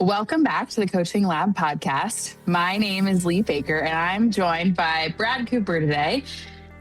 Welcome back to the Coaching Lab podcast. My name is Leigh Baker, and I'm joined by Brad Cooper today.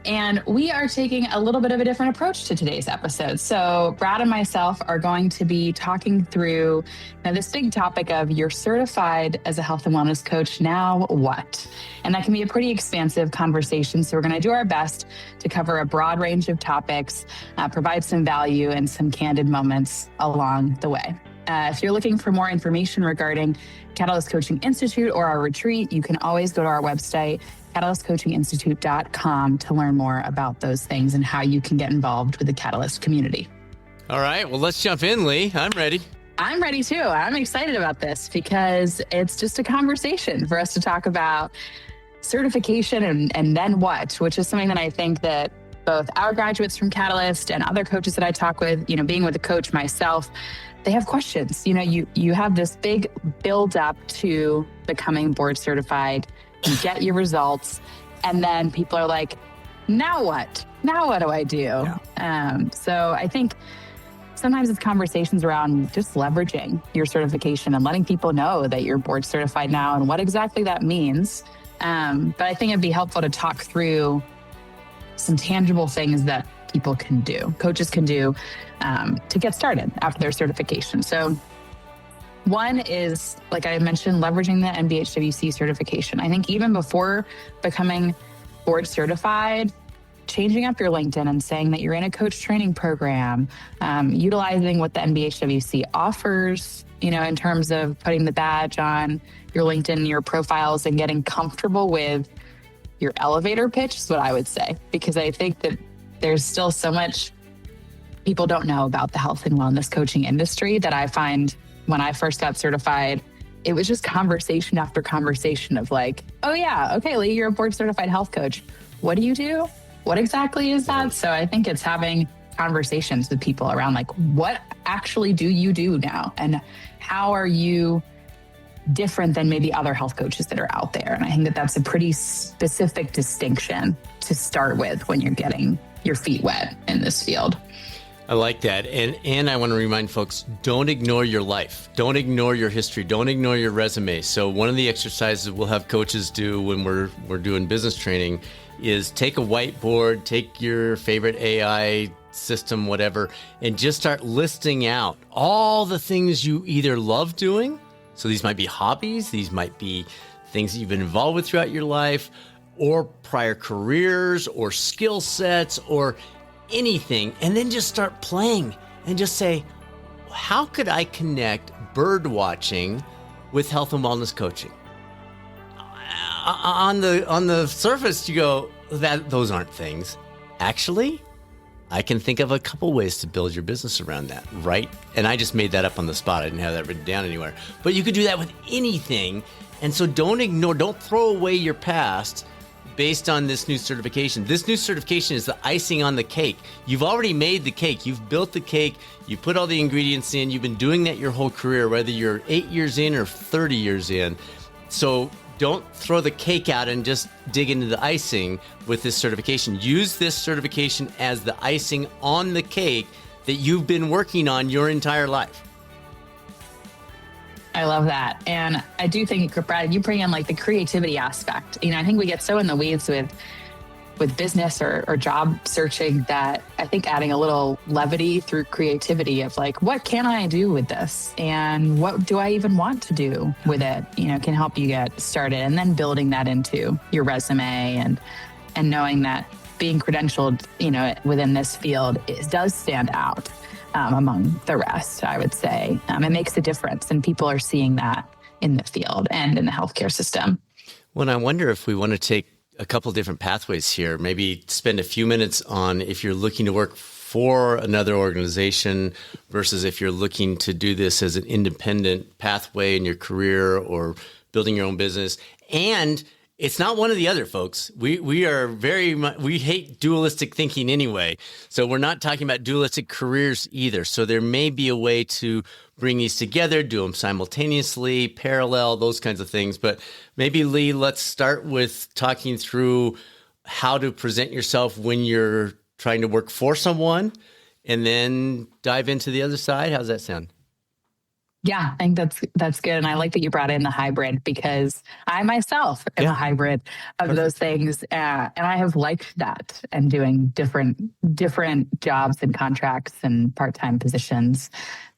And we are taking a little bit of a different approach to today's episode. So Brad and myself are going to be talking through this big topic of you're certified as a health and wellness coach. Now what? And that can be a pretty expansive conversation. So we're going to do our best to cover a broad range of topics, provide some value and some candid moments along the way. If you're looking for more information regarding Catalyst Coaching Institute or our retreat, you can always go to our website, catalystcoachinginstitute.com, to learn more about those things and how you can get involved with the Catalyst community. All right, well, let's jump in, Leigh. I'm ready. I'm ready too. I'm excited about this because it's just a conversation for us to talk about certification and then what, which is something that I think that both our graduates from Catalyst and other coaches that I talk with, being with a coach myself, they have questions. You have this big build up to becoming board certified, you get your results, and then people are like, now what? Now what do I do? Yeah. So I think sometimes it's conversations around just leveraging your certification and letting people know that you're board certified now and what exactly that means. But I think it'd be helpful to talk through some tangible things that people can do, coaches can do to get started after their certification. So one is, like I mentioned, leveraging the NBHWC certification. I think even before becoming board certified, changing up your LinkedIn and saying that you're in a coach training program, utilizing what the NBHWC offers, in terms of putting the badge on your LinkedIn, your profiles, and getting comfortable with your elevator pitch is what I would say, because I think that there's still so much people don't know about the health and wellness coaching industry that I find when I first got certified, it was just conversation after conversation of like, oh yeah, okay, Leigh, you're a board certified health coach. What do you do? What exactly is that? So I think it's having conversations with people around like, what actually do you do now? And how are you different than maybe other health coaches that are out there? And I think that that's a pretty specific distinction to start with when you're getting your feet wet in this field. I like that. And I want to remind folks, don't ignore your life. Don't ignore your history. Don't ignore your resume. So one of the exercises we'll have coaches do when we're doing business training is take a whiteboard, take your favorite AI system, whatever, and just start listing out all the things you either love doing. So these might be hobbies. These might be things that you've been involved with throughout your life, or prior careers, or skill sets, or anything. And then just start playing and just say, how could I connect bird watching with health and wellness coaching? On the surface, you go, those aren't things. Actually, I can think of a couple ways to build your business around that, right? And I just made that up on the spot. I didn't have that written down anywhere. But you could do that with anything. And so don't throw away your past based on this new certification. This new certification is the icing on the cake. You've already made the cake. You've built the cake. You put all the ingredients in. You've been doing that your whole career, whether you're 8 years in or 30 years in. So don't throw the cake out and just dig into the icing with this certification. Use this certification as the icing on the cake that you've been working on your entire life. I love that. And I do think, Brad, you bring in like the creativity aspect. I think we get so in the weeds with business or job searching that I think adding a little levity through creativity of like, what can I do with this? And what do I even want to do with it? Can help you get started, and then building that into your resume and knowing that being credentialed, within this field does stand out among the rest, I would say. It makes a difference, and people are seeing that in the field and in the healthcare system. Well, I wonder if we want to take a couple different pathways here, maybe spend a few minutes on if you're looking to work for another organization versus if you're looking to do this as an independent pathway in your career or building your own business. And it's not one or the other, folks. We are we hate dualistic thinking anyway. So we're not talking about dualistic careers either. So there may be a way to bring these together, do them simultaneously, parallel, those kinds of things. But maybe, Leigh, let's start with talking through how to present yourself when you're trying to work for someone, and then dive into the other side. How's that sound? Yeah, I think that's good. And I like that you brought in the hybrid because I myself am a hybrid of Perfect. those things. And I have liked that and doing different jobs and contracts and part-time positions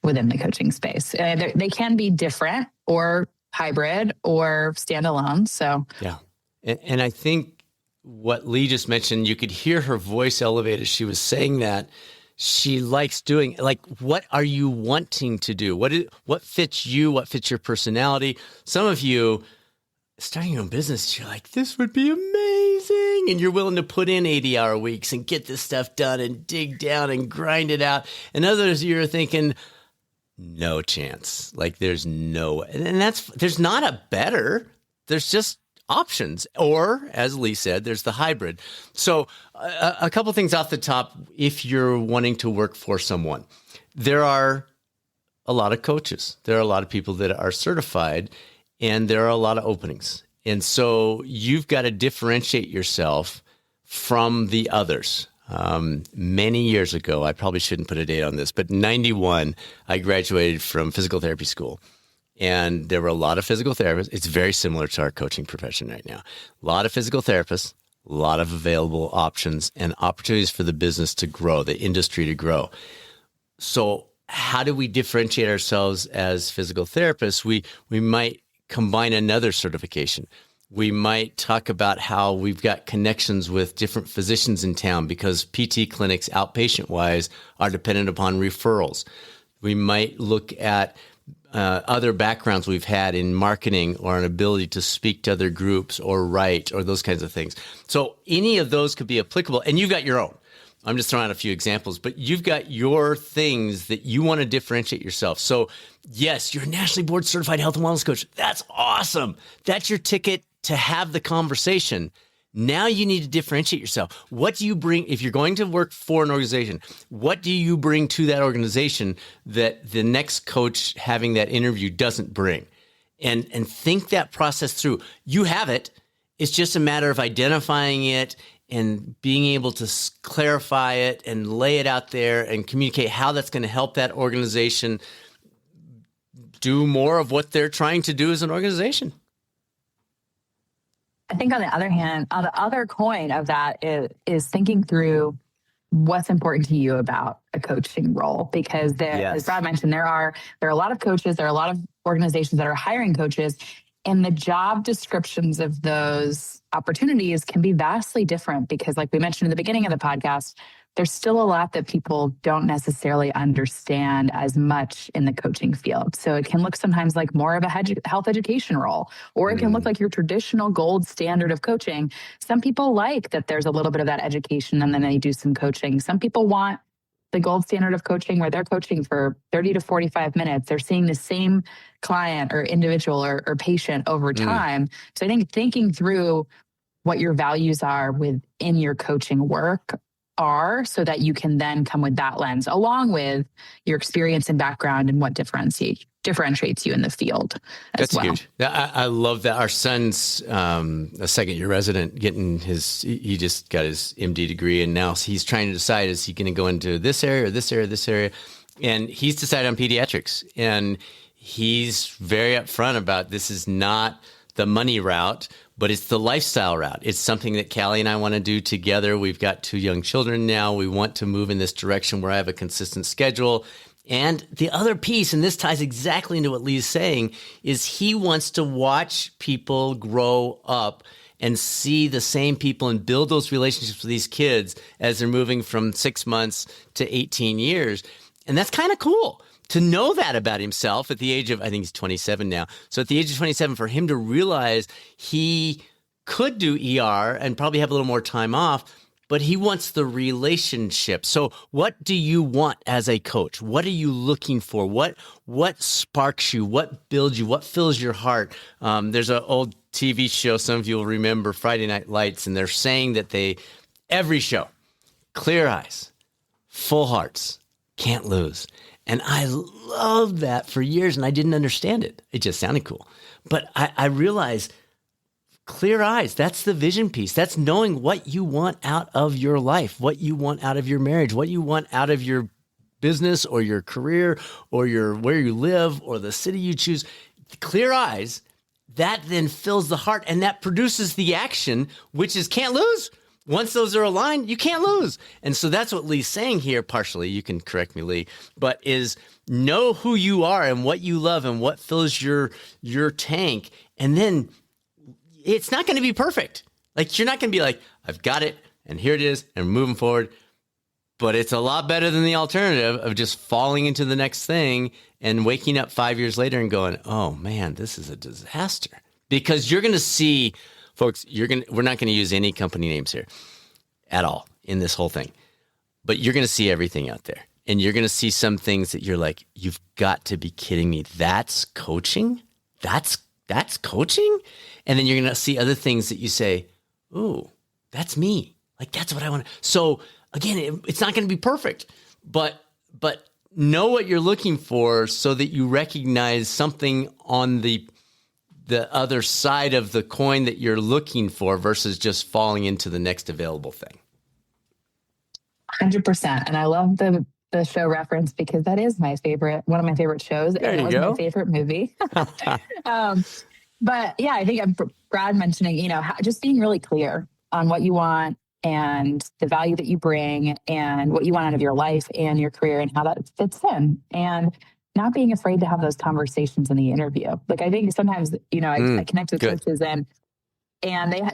within the coaching space. They can be different or hybrid or standalone. So Yeah. And I think what Leigh just mentioned, you could hear her voice elevate as she was saying that. She likes doing, like, what are you wanting to do? What fits you? What fits your personality? Some of you starting your own business, you're like, this would be amazing. And you're willing to put in 80-hour weeks and get this stuff done and dig down and grind it out. And others, you're thinking, no chance. Like there's no, and there's not a better, there's just options. Or as Leigh said, there's the hybrid. So a couple things off the top, if you're wanting to work for someone, there are a lot of coaches. There are a lot of people that are certified and there are a lot of openings. And so you've got to differentiate yourself from the others. Many years ago, I probably shouldn't put a date on this, but 91, I graduated from physical therapy school. And there were a lot of physical therapists. It's very similar to our coaching profession right now. A lot of physical therapists, a lot of available options and opportunities for the business to grow, the industry to grow. So how do we differentiate ourselves as physical therapists? We might combine another certification. We might talk about how we've got connections with different physicians in town because PT clinics, outpatient-wise, are dependent upon referrals. We might look at other backgrounds we've had in marketing or an ability to speak to other groups or write or those kinds of things. So any of those could be applicable. And you've got your own. I'm just throwing out a few examples, but you've got your things that you want to differentiate yourself. So yes, you're a nationally board certified health and wellness coach. That's awesome. That's your ticket to have the conversation. Now you need to differentiate yourself. What do you bring, if you're going to work for an organization, what do you bring to that organization that the next coach having that interview doesn't bring? And think that process through. You have it. It's just a matter of identifying it and being able to clarify it and lay it out there and communicate how that's going to help that organization do more of what they're trying to do as an organization. I think on the other hand, on the other coin of that is thinking through what's important to you about a coaching role. Because as Brad mentioned, there are a lot of coaches, there are a lot of organizations that are hiring coaches, and the job descriptions of those opportunities can be vastly different because, like we mentioned in the beginning of the podcast, there's still a lot that people don't necessarily understand as much in the coaching field. So it can look sometimes like more of a health education role, or it can look like your traditional gold standard of coaching. Some people like that there's a little bit of that education and then they do some coaching. Some people want the gold standard of coaching where they're coaching for 30 to 45 minutes. They're seeing the same client or individual or patient over time. So I think thinking through what your values are within your coaching work are so that you can then come with that lens along with your experience and background and what differentiates you in the field as well. That's huge. I love that. Our son's a second-year resident he just got his MD degree, and now he's trying to decide, is he going to go into this area or this area, this area? And he's decided on pediatrics. And he's very upfront about this is not the money route, but it's the lifestyle route. It's something that Callie and I want to do together. We've got 2 young children now. We want to move in this direction where I have a consistent schedule. And the other piece, and this ties exactly into what Leigh's saying, is he wants to watch people grow up and see the same people and build those relationships with these kids as they're moving from 6 months to 18 years. And that's kind of cool to know that about himself at the age of, I think he's 27 now. So at the age of 27, for him to realize he could do ER and probably have a little more time off, but he wants the relationship. So what do you want as a coach? What are you looking for? What sparks you? What builds you? What fills your heart? There's an old TV show, some of you will remember, Friday Night Lights, and they're saying that every show, clear eyes, full hearts, can't lose. And I loved that for years, and I didn't understand it. It just sounded cool. But I realized clear eyes, that's the vision piece. That's knowing what you want out of your life, what you want out of your marriage, what you want out of your business or your career or where you live or the city you choose, clear eyes, that then fills the heart and that produces the action, which is can't lose. Once those are aligned, you can't lose. And so that's what Leigh's saying here, partially. You can correct me, Leigh, but is know who you are and what you love and what fills your tank. And then it's not going to be perfect. Like, you're not going to be like, I've got it and here it is and moving forward. But it's a lot better than the alternative of just falling into the next thing and waking up 5 years later and going, oh man, this is a disaster. Because you're going to see, folks, we're not going to use any company names here at all in this whole thing. But you're going to see everything out there. And you're going to see some things that you're like, you've got to be kidding me. That's coaching? That's coaching? And then you're going to see other things that you say, ooh, that's me. Like, that's what I want. So again, it's not going to be perfect, but know what you're looking for so that you recognize something on the other side of the coin that you're looking for versus just falling into the next available thing. 100%. And I love the show reference because that is one of my favorite shows. There and you it was go. my favorite movie. But yeah, I think Brad mentioning, just being really clear on what you want and the value that you bring and what you want out of your life and your career and how that fits in, and not being afraid to have those conversations in the interview. Like, I think sometimes, I connect with coaches and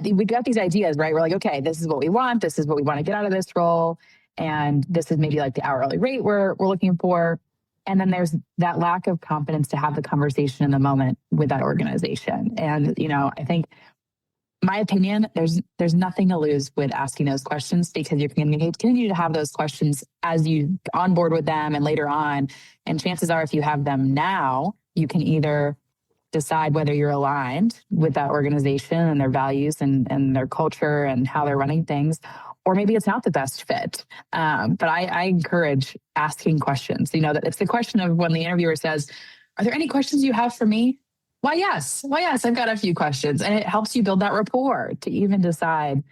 we got these ideas, right? We're like, okay, this is what we want. This is what we want to get out of this role. And this is maybe like the hourly rate we're looking for. And then there's that lack of confidence to have the conversation in the moment with that organization. And, I think, my opinion, there's nothing to lose with asking those questions, because you're going to continue to have those questions as you onboard with them and later on. And chances are, if you have them now, you can either decide whether you're aligned with that organization and their values and their culture and how they're running things, or maybe it's not the best fit. But I encourage asking questions. That it's the question of when the interviewer says, "Are there any questions you have for me?" Why, yes, I've got a few questions. And it helps you build that rapport to even decide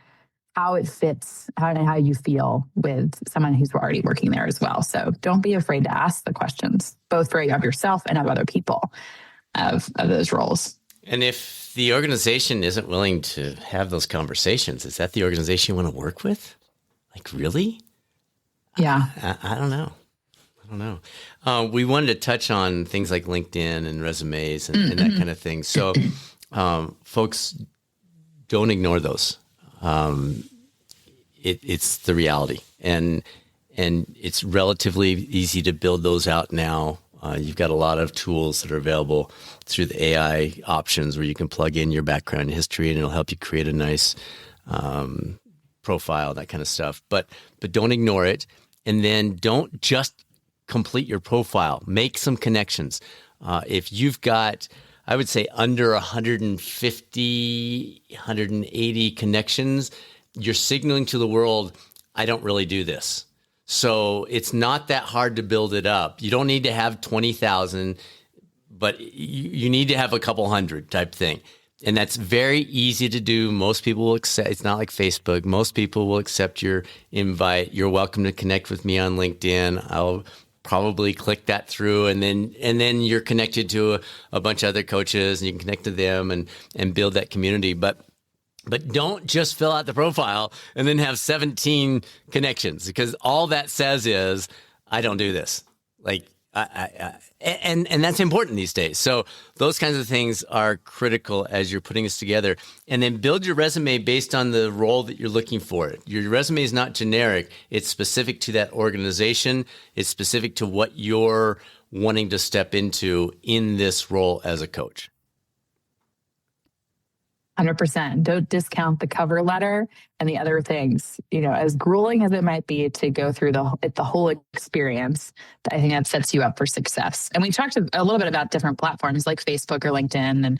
how it fits and how you feel with someone who's already working there as well. So don't be afraid to ask the questions, both of yourself and of other people of those roles. And if the organization isn't willing to have those conversations, is that the organization you want to work with? Like, really? Yeah. I don't know. We wanted to touch on things like LinkedIn and resumes and that kind of thing. So, folks, don't ignore those. It's the reality, and it's relatively easy to build those out now. You've got a lot of tools that are available through the AI options where you can plug in your background and history, and it'll help you create a nice profile, that kind of stuff. But don't ignore it, and then don't just complete your profile. Make some connections. If you've got, I would say, under 150, 180 connections, you're signaling to the world, I don't really do this. So it's not that hard to build it up. You don't need to have 20,000, but you need to have a couple hundred type thing. And that's very easy to do. Most people will accept. It's not like Facebook. Most people will accept your invite. You're welcome to connect with me on LinkedIn. I'll probably click that through, and then you're connected to a bunch of other coaches, and you can connect to them and build that community. But don't just fill out the profile and then have 17 connections, because all that says is, I don't do this. Like, and that's important these days. So those kinds of things are critical as you're putting this together. And then build your resume based on the role that you're looking for. Your resume is not generic. It's specific to that organization. It's specific to what you're wanting to step into in this role as a coach. 100%. Don't discount the cover letter and the other things. As grueling as it might be to go through the whole experience, I think that sets you up for success. And we talked a little bit about different platforms like Facebook or LinkedIn,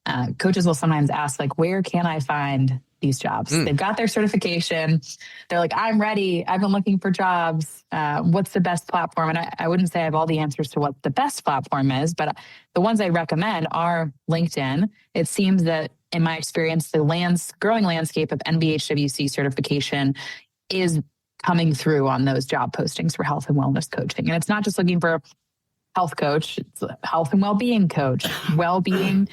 and coaches will sometimes ask, like, where can I find these jobs? They've got their certification. They're like, I'm ready. I've been looking for jobs. What's the best platform? And I wouldn't say I have all the answers to what the best platform is, but the ones I recommend are LinkedIn. It seems that, in my experience, the growing landscape of NBHWC certification is coming through on those job postings for health and wellness coaching. And it's not just looking for a health coach, it's a health and well-being coach, well-being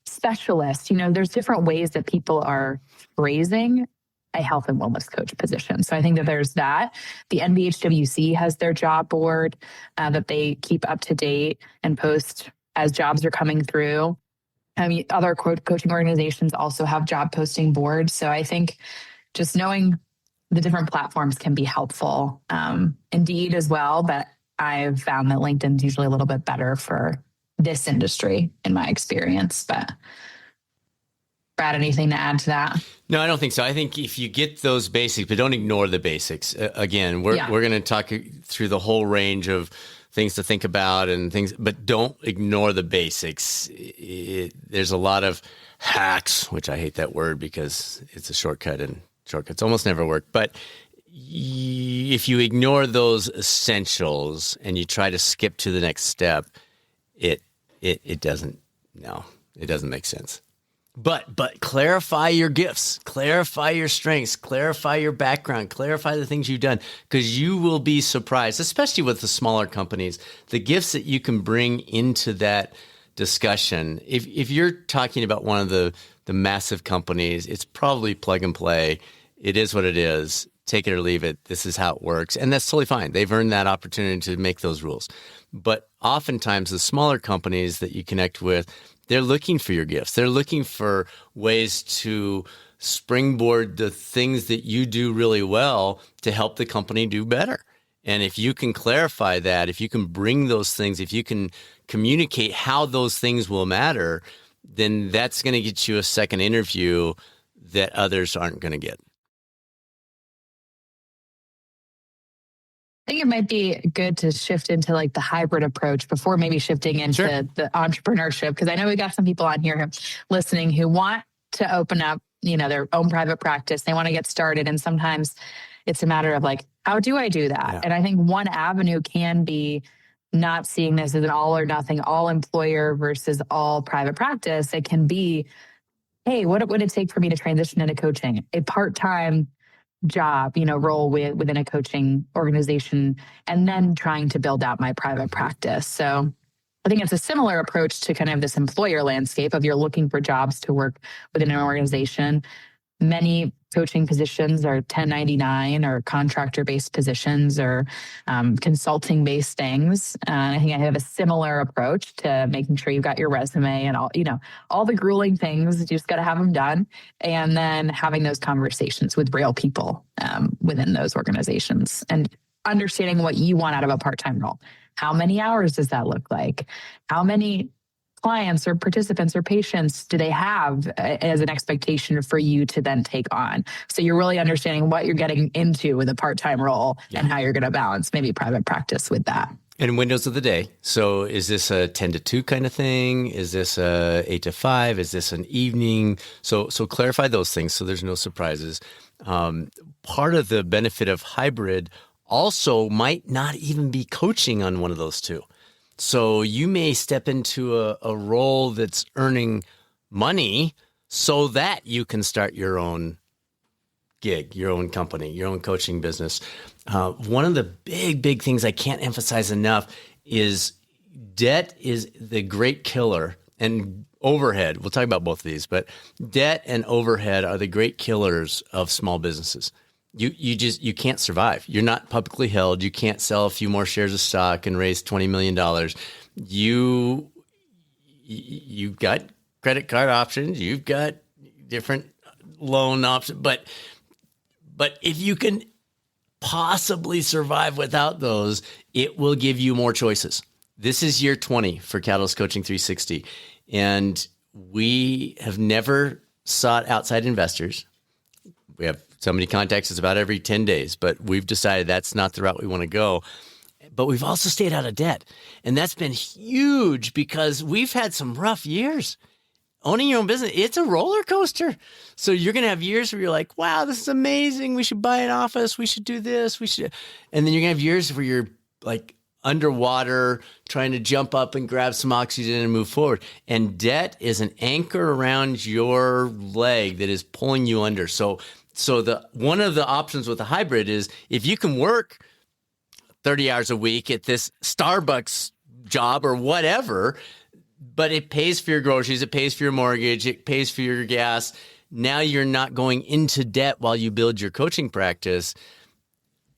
specialist. There's different ways that people are phrasing a health and wellness coach position. So I think that there's that. The NBHWC has their job board that they keep up to date and post as jobs are coming through. Other coaching organizations also have job posting boards. So I think just knowing the different platforms can be helpful. Indeed as well, but I've found that LinkedIn's usually a little bit better for this industry in my experience. But Brad, anything to add to that? No, I don't think so. I think if you get those basics, but don't ignore the basics. Again, we're going to talk through the whole range of things to think about and things, but don't ignore the basics. There's a lot of hacks, which I hate that word because it's a shortcut and shortcuts almost never work. But if you ignore those essentials and you try to skip to the next step, it doesn't make sense. But clarify your gifts, clarify your strengths, clarify your background, clarify the things you've done, because you will be surprised, especially with the smaller companies, the gifts that you can bring into that discussion. If you're talking about one of the massive companies, it's probably plug and play. It is what it is. Take it or leave it. This is how it works. And that's totally fine. They've earned that opportunity to make those rules. But oftentimes the smaller companies that you connect with, they're looking for your gifts. They're looking for ways to springboard the things that you do really well to help the company do better. And if you can clarify that, if you can bring those things, if you can communicate how those things will matter, then that's going to get you a second interview that others aren't going to get. I think it might be good to shift into like the hybrid approach before maybe shifting into the entrepreneurship. Because I know we got some people on here listening who want to open up, their own private practice. They want to get started. And sometimes it's a matter of like, how do I do that? Yeah. And I think one avenue can be not seeing this as an all or nothing, all employer versus all private practice. It can be, hey, what would it take for me to transition into coaching? A part-time job, role within a coaching organization, and then trying to build out my private practice. So I think it's a similar approach to kind of this employer landscape of you're looking for jobs to work within an organization. Many coaching positions are 1099 or contractor-based positions or consulting-based things. I think I have a similar approach to making sure you've got your resume and all the grueling things. You just got to have them done, and then having those conversations with real people within those organizations and understanding what you want out of a part-time role. How many hours does that look like? How many clients or participants or patients do they have as an expectation for you to then take on? So you're really understanding what you're getting into with a part-time role and how you're going to balance maybe private practice with that. And windows of the day. So is this a 10 to 2 kind of thing? Is this a 8 to 5? Is this an evening? So clarify those things so there's no surprises. Part of the benefit of hybrid also might not even be coaching on one of those two. So you may step into a role that's earning money so that you can start your own gig, your own company, your own coaching business. One of the big things I can't emphasize enough is debt is the great killer, and overhead. We'll talk about both of these, but debt and overhead are the great killers of small businesses. You can't survive. You're not publicly held. You can't sell a few more shares of stock and raise $20 million. You've got credit card options. You've got different loan options. But if you can possibly survive without those, it will give you more choices. This is year 20 for Catalyst Coaching 360. And we have never sought outside investors. We have somebody contacts us about every 10 days, but we've decided that's not the route we want to go. But we've also stayed out of debt. And that's been huge because we've had some rough years. Owning your own business, it's a roller coaster. So you're going to have years where you're like, wow, this is amazing. We should buy an office. We should do this. And then you're going to have years where you're like underwater, trying to jump up and grab some oxygen and move forward. And debt is an anchor around your leg that is pulling you under. So So one of the options with a hybrid is if you can work 30 hours a week at this Starbucks job or whatever, but it pays for your groceries, it pays for your mortgage, it pays for your gas. Now you're not going into debt while you build your coaching practice.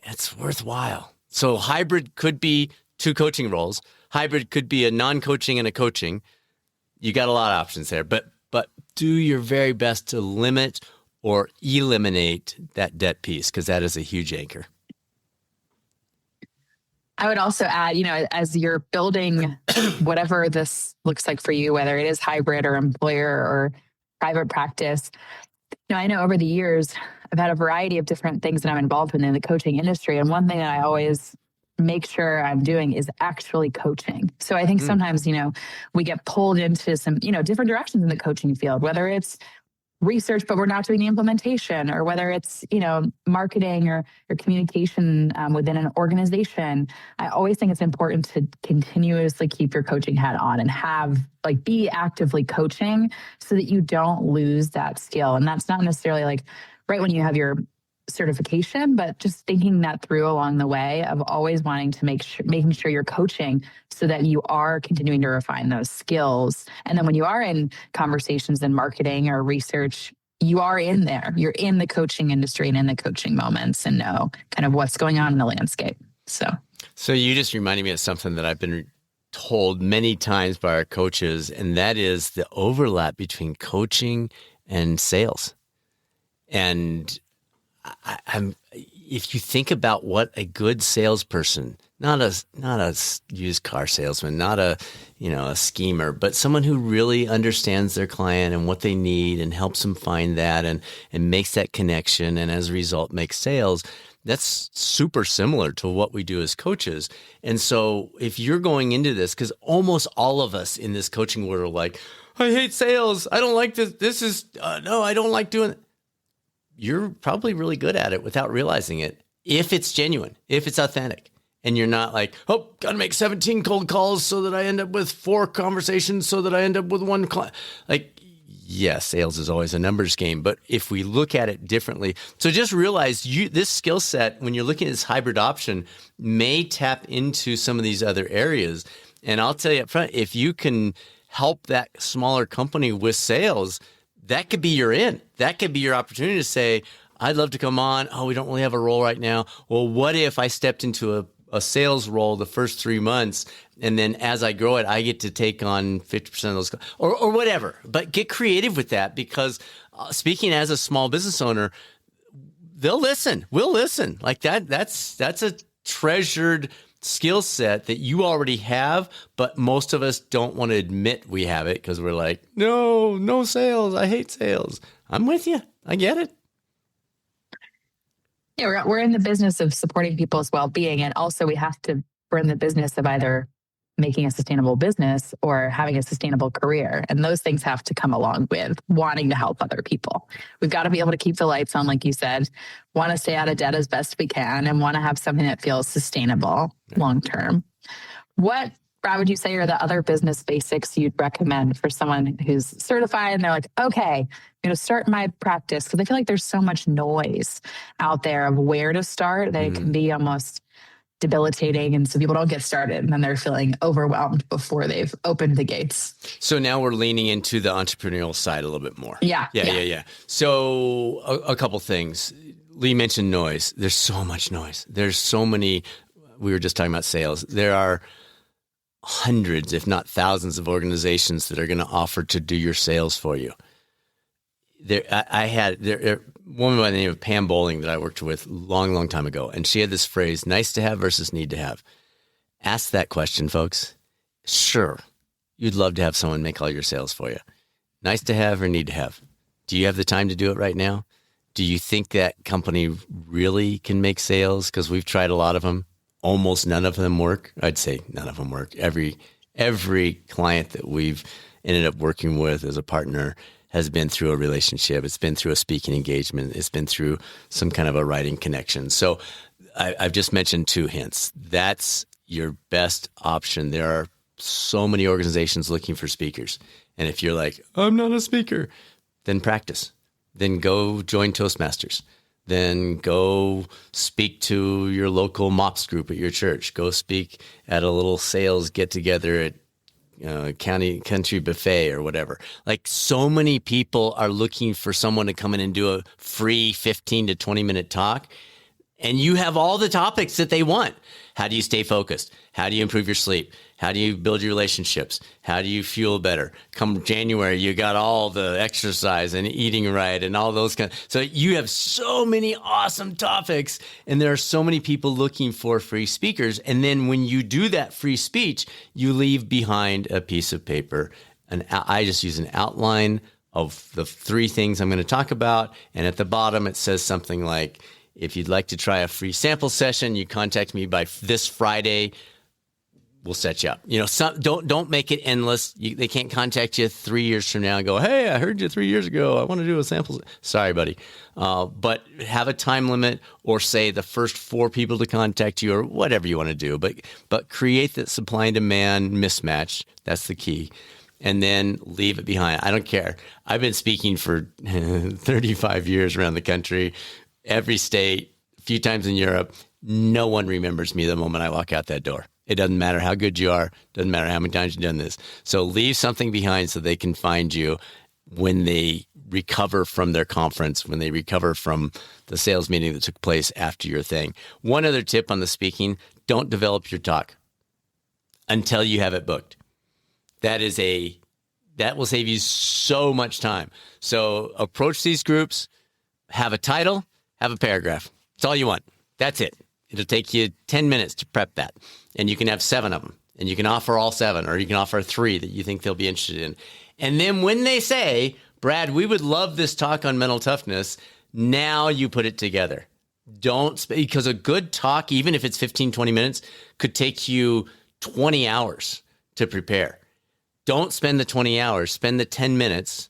It's worthwhile. So hybrid could be 2 coaching roles. Hybrid could be a non-coaching and a coaching. You got a lot of options there, but do your very best to limit or eliminate that debt piece, because that is a huge anchor. I would also add, as you're building whatever this looks like for you, whether it is hybrid or employer or private practice, I know over the years, I've had a variety of different things that I'm involved in the coaching industry. And one thing that I always make sure I'm doing is actually coaching. So I think sometimes, we get pulled into some, different directions in the coaching field, whether it's research, but we're not doing the implementation, or whether it's, marketing or communication within an organization. I always think it's important to continuously keep your coaching hat on and be actively coaching so that you don't lose that skill. And that's not necessarily right when you have your certification, but just thinking that through along the way of always wanting to making sure you're coaching so that you are continuing to refine those skills. And then when you are in conversations in marketing or research, you are in there. You're in the coaching industry and in the coaching moments and know kind of what's going on in the landscape. So you just reminded me of something that I've been told many times by our coaches, and that is the overlap between coaching and sales. And if you think about what a good salesperson, not a used car salesman, not a schemer, but someone who really understands their client and what they need and helps them find that and makes that connection, and as a result makes sales. That's super similar to what we do as coaches. And so if you're going into this, because almost all of us in this coaching world are like, I hate sales. I don't like this. This is, no, I don't like doing it. You're probably really good at it without realizing it. If it's genuine, if it's authentic, and you're not like, oh, got to make 17 cold calls so that I end up with 4 conversations so that I end up with 1 client. Yes, sales is always a numbers game, but if we look at it differently, so just realize this skill set, when you're looking at this hybrid option, may tap into some of these other areas. And I'll tell you up front, if you can help that smaller company with sales, that could be your in. That could be your opportunity to say, I'd love to come on. Oh, we don't really have a role right now. Well, what if I stepped into a sales role the first 3 months, and then as I grow it, I get to take on 50% of those, or whatever. But get creative with that, because speaking as a small business owner, they'll listen. We'll listen. That's a treasured skill set that you already have, but most of us don't want to admit we have it because we're like, no sales. I hate sales. I'm with you. I get it. Yeah, we're in the business of supporting people's well-being, and also we're in the business of either making a sustainable business or having a sustainable career. And those things have to come along with wanting to help other people. We've got to be able to keep the lights on, like you said, want to stay out of debt as best we can, and want to have something that feels sustainable long-term. What, Brad, would you say are the other business basics you'd recommend for someone who's certified and they're like, okay, I'm going to start my practice? Because I feel like there's so much noise out there of where to start that it can be almost debilitating. And so people don't get started, and then they're feeling overwhelmed before they've opened the gates. So now we're leaning into the entrepreneurial side a little bit more. Yeah. So a couple things. Leigh mentioned noise. There's so much noise. There's so many. We were just talking about sales. There are hundreds, if not thousands, of organizations that are going to offer to do your sales for you. I had a woman by the name of Pam Bowling that I worked with long time ago, and she had this phrase, nice to have versus need to have. Ask that question, folks. Sure, you'd love to have someone make all your sales for you. Nice to have or need to have? Do you have the time to do it right now? Do you think that company really can make sales? Because we've tried a lot of them. Almost none of them work. I'd say none of them work. Every client that we've ended up working with as a partner has been through a relationship. It's been through a speaking engagement. It's been through some kind of a writing connection. So I've just mentioned 2 hints. That's your best option. There are so many organizations looking for speakers. And if you're like, I'm not a speaker, then practice. then go join Toastmasters. Then go speak to your local MOPS group at your church. Go speak at a little sales get together at country buffet or whatever. Like, so many people are looking for someone to come in and do a free 15 to 20 minute talk. And you have all the topics that they want. How do you stay focused? How do you improve your sleep? How do you build your relationships? How do you fuel better? Come January, you got all the exercise and eating right and all those kinds. So you have so many awesome topics, and there are so many people looking for free speakers. And then when you do that free speech, you leave behind a piece of paper. And I just use an outline of the 3 things I'm going to talk about. And at the bottom, it says something like, if you'd like to try a free sample session, you contact me by this Friday. We'll set you up. Don't make it endless. They can't contact you 3 years from now and go, hey, I heard you 3 years ago. I want to do a sample. Sorry, buddy. But have a time limit, or say the first 4 people to contact you, or whatever you want to do. But create that supply and demand mismatch. That's the key. And then leave it behind. I don't care. I've been speaking for 35 years around the country, every state, a few times in Europe. No one remembers me the moment I walk out that door. It doesn't matter how good you are. Doesn't matter how many times you've done this. So leave something behind so they can find you when they recover from their conference, when they recover from the sales meeting that took place after your thing. One other tip on the speaking: don't develop your talk until you have it booked. That will save you so much time. So approach these groups, have a title, have a paragraph. That's all you want. That's it. It'll take you 10 minutes to prep that. And you can have 7 of them. And you can offer all 7, or you can offer 3 that you think they'll be interested in. And then when they say, Brad, we would love this talk on mental toughness, now you put it together. Because a good talk, even if it's 15, 20 minutes, could take you 20 hours to prepare. Don't spend the 20 hours. Spend the 10 minutes,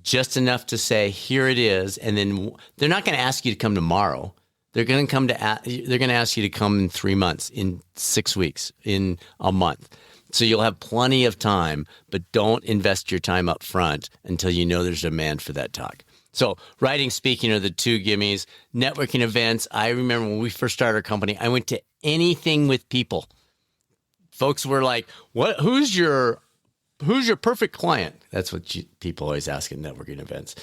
just enough to say, here it is. And then they're not going to ask you to come tomorrow. They're going to ask you to come in 3 months, in 6 weeks, in a month. So you'll have plenty of time, but don't invest your time up front until you know there's demand for that talk. So writing, speaking are the 2 gimmies. Networking events. I remember when we first started our company, I went to anything with people. Folks were like, "What? Who's your perfect client?" That's what people always ask at networking events.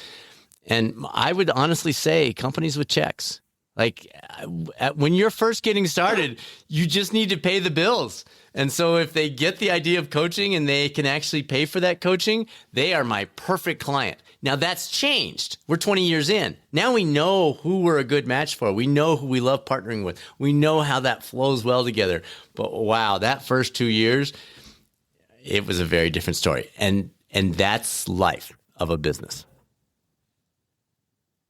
And I would honestly say companies with checks. Like, when you're first getting started, you just need to pay the bills. And so if they get the idea of coaching and they can actually pay for that coaching, they are my perfect client. Now that's changed. We're 20 years in. Now we know who we're a good match for. We know who we love partnering with. We know how that flows well together. But wow, that first 2 years, it was a very different story. And that's life of a business.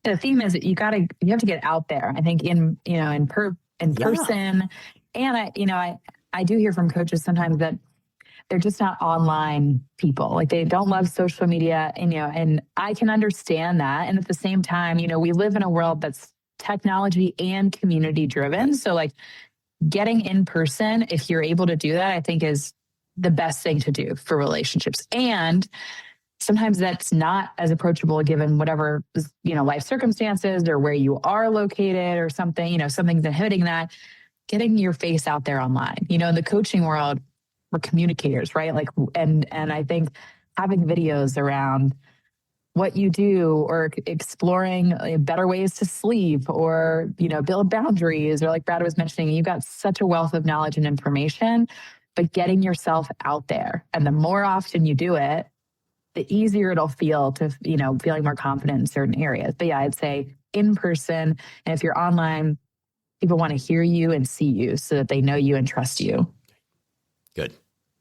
The theme is that you have to get out there. I think in person, and I do hear from coaches sometimes that they're just not online people. Like, they don't love social media, and I can understand that. And at the same time, we live in a world that's technology and community driven. So like, getting in person, if you're able to do that, I think is the best thing to do for relationships. And sometimes that's not as approachable given whatever, life circumstances or where you are located or something, something's inhibiting that. Getting your face out there online. In the coaching world, we're communicators, right? Like, and I think having videos around what you do, or exploring better ways to sleep, or, build boundaries, or like Brad was mentioning, you've got such a wealth of knowledge and information, but getting yourself out there. And the more often you do it, the easier it'll feel to, feeling more confident in certain areas. But yeah, I'd say in person. And if you're online, people want to hear you and see you so that they know you and trust you. Good.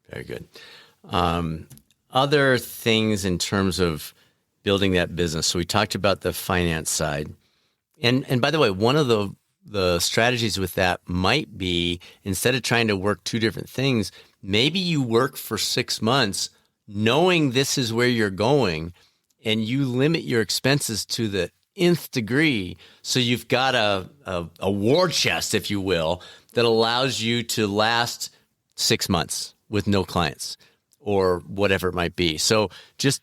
Very good. Other things in terms of building that business. So we talked about the finance side. And by the way, one of the strategies with that might be, instead of trying to work 2 different things, maybe you work for 6 months knowing this is where you're going, and you limit your expenses to the nth degree. So you've got a war chest, if you will, that allows you to last 6 months with no clients, or whatever it might be. So just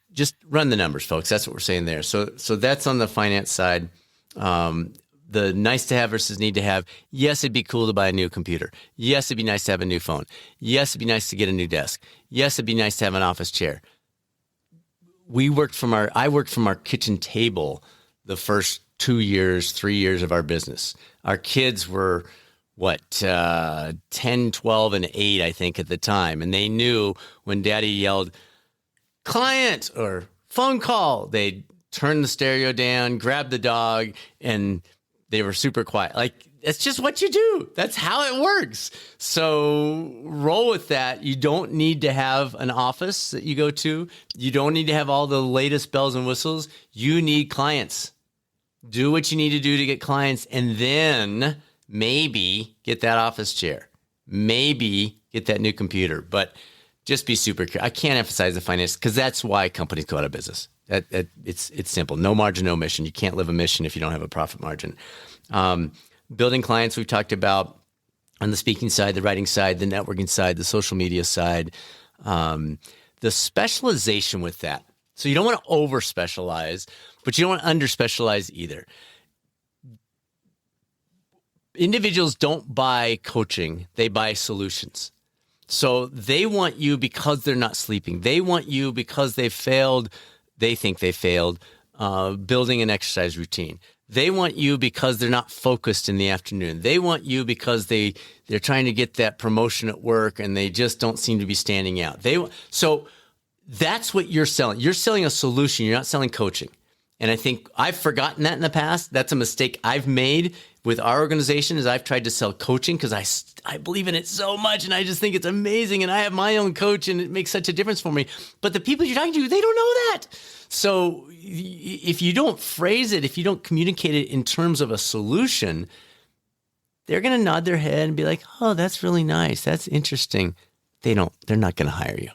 run the numbers, folks. That's what we're saying there. So that's on the finance side. The nice to have versus need to have. Yes, it'd be cool to buy a new computer. Yes, it'd be nice to have a new phone. Yes, it'd be nice to get a new desk. Yes, it'd be nice to have an office chair. I worked from our kitchen table the first 2 years, 3 years of our business. Our kids were 10, 12, and 8, I think, at the time. And they knew when Daddy yelled, client or phone call, they'd turn the stereo down, grab the dog, and they were super quiet. Like, that's just what you do. That's how it works. So roll with that. You don't need to have an office that you go to. You don't need to have all the latest bells and whistles. You need clients. Do what you need to do to get clients, and then maybe get that office chair. Maybe get that new computer. But just be super clear. I can't emphasize the finance because that's why companies go out of business. It's simple. No margin, no mission. You can't live a mission if you don't have a profit margin. Building clients, we've talked about on the speaking side, the writing side, the networking side, the social media side, the specialization with that. So you don't want to over specialize, but you don't want to under specialize either. Individuals don't buy coaching, they buy solutions. So they want you because they're not sleeping. They want you because they think they failed building an exercise routine. They want you because they're not focused in the afternoon. They want you because they're trying to get that promotion at work and they just don't seem to be standing out. So that's what you're selling. You're selling a solution. You're not selling coaching. And I think I've forgotten that in the past. That's a mistake I've made with our organization is I've tried to sell coaching because I believe in it so much and I just think it's amazing and I have my own coach and it makes such a difference for me. But the people you're talking to, they don't know that. So if you don't phrase it, if you don't communicate it in terms of a solution, they're going to nod their head and be like, oh, that's really nice. That's interesting. They're not going to hire you.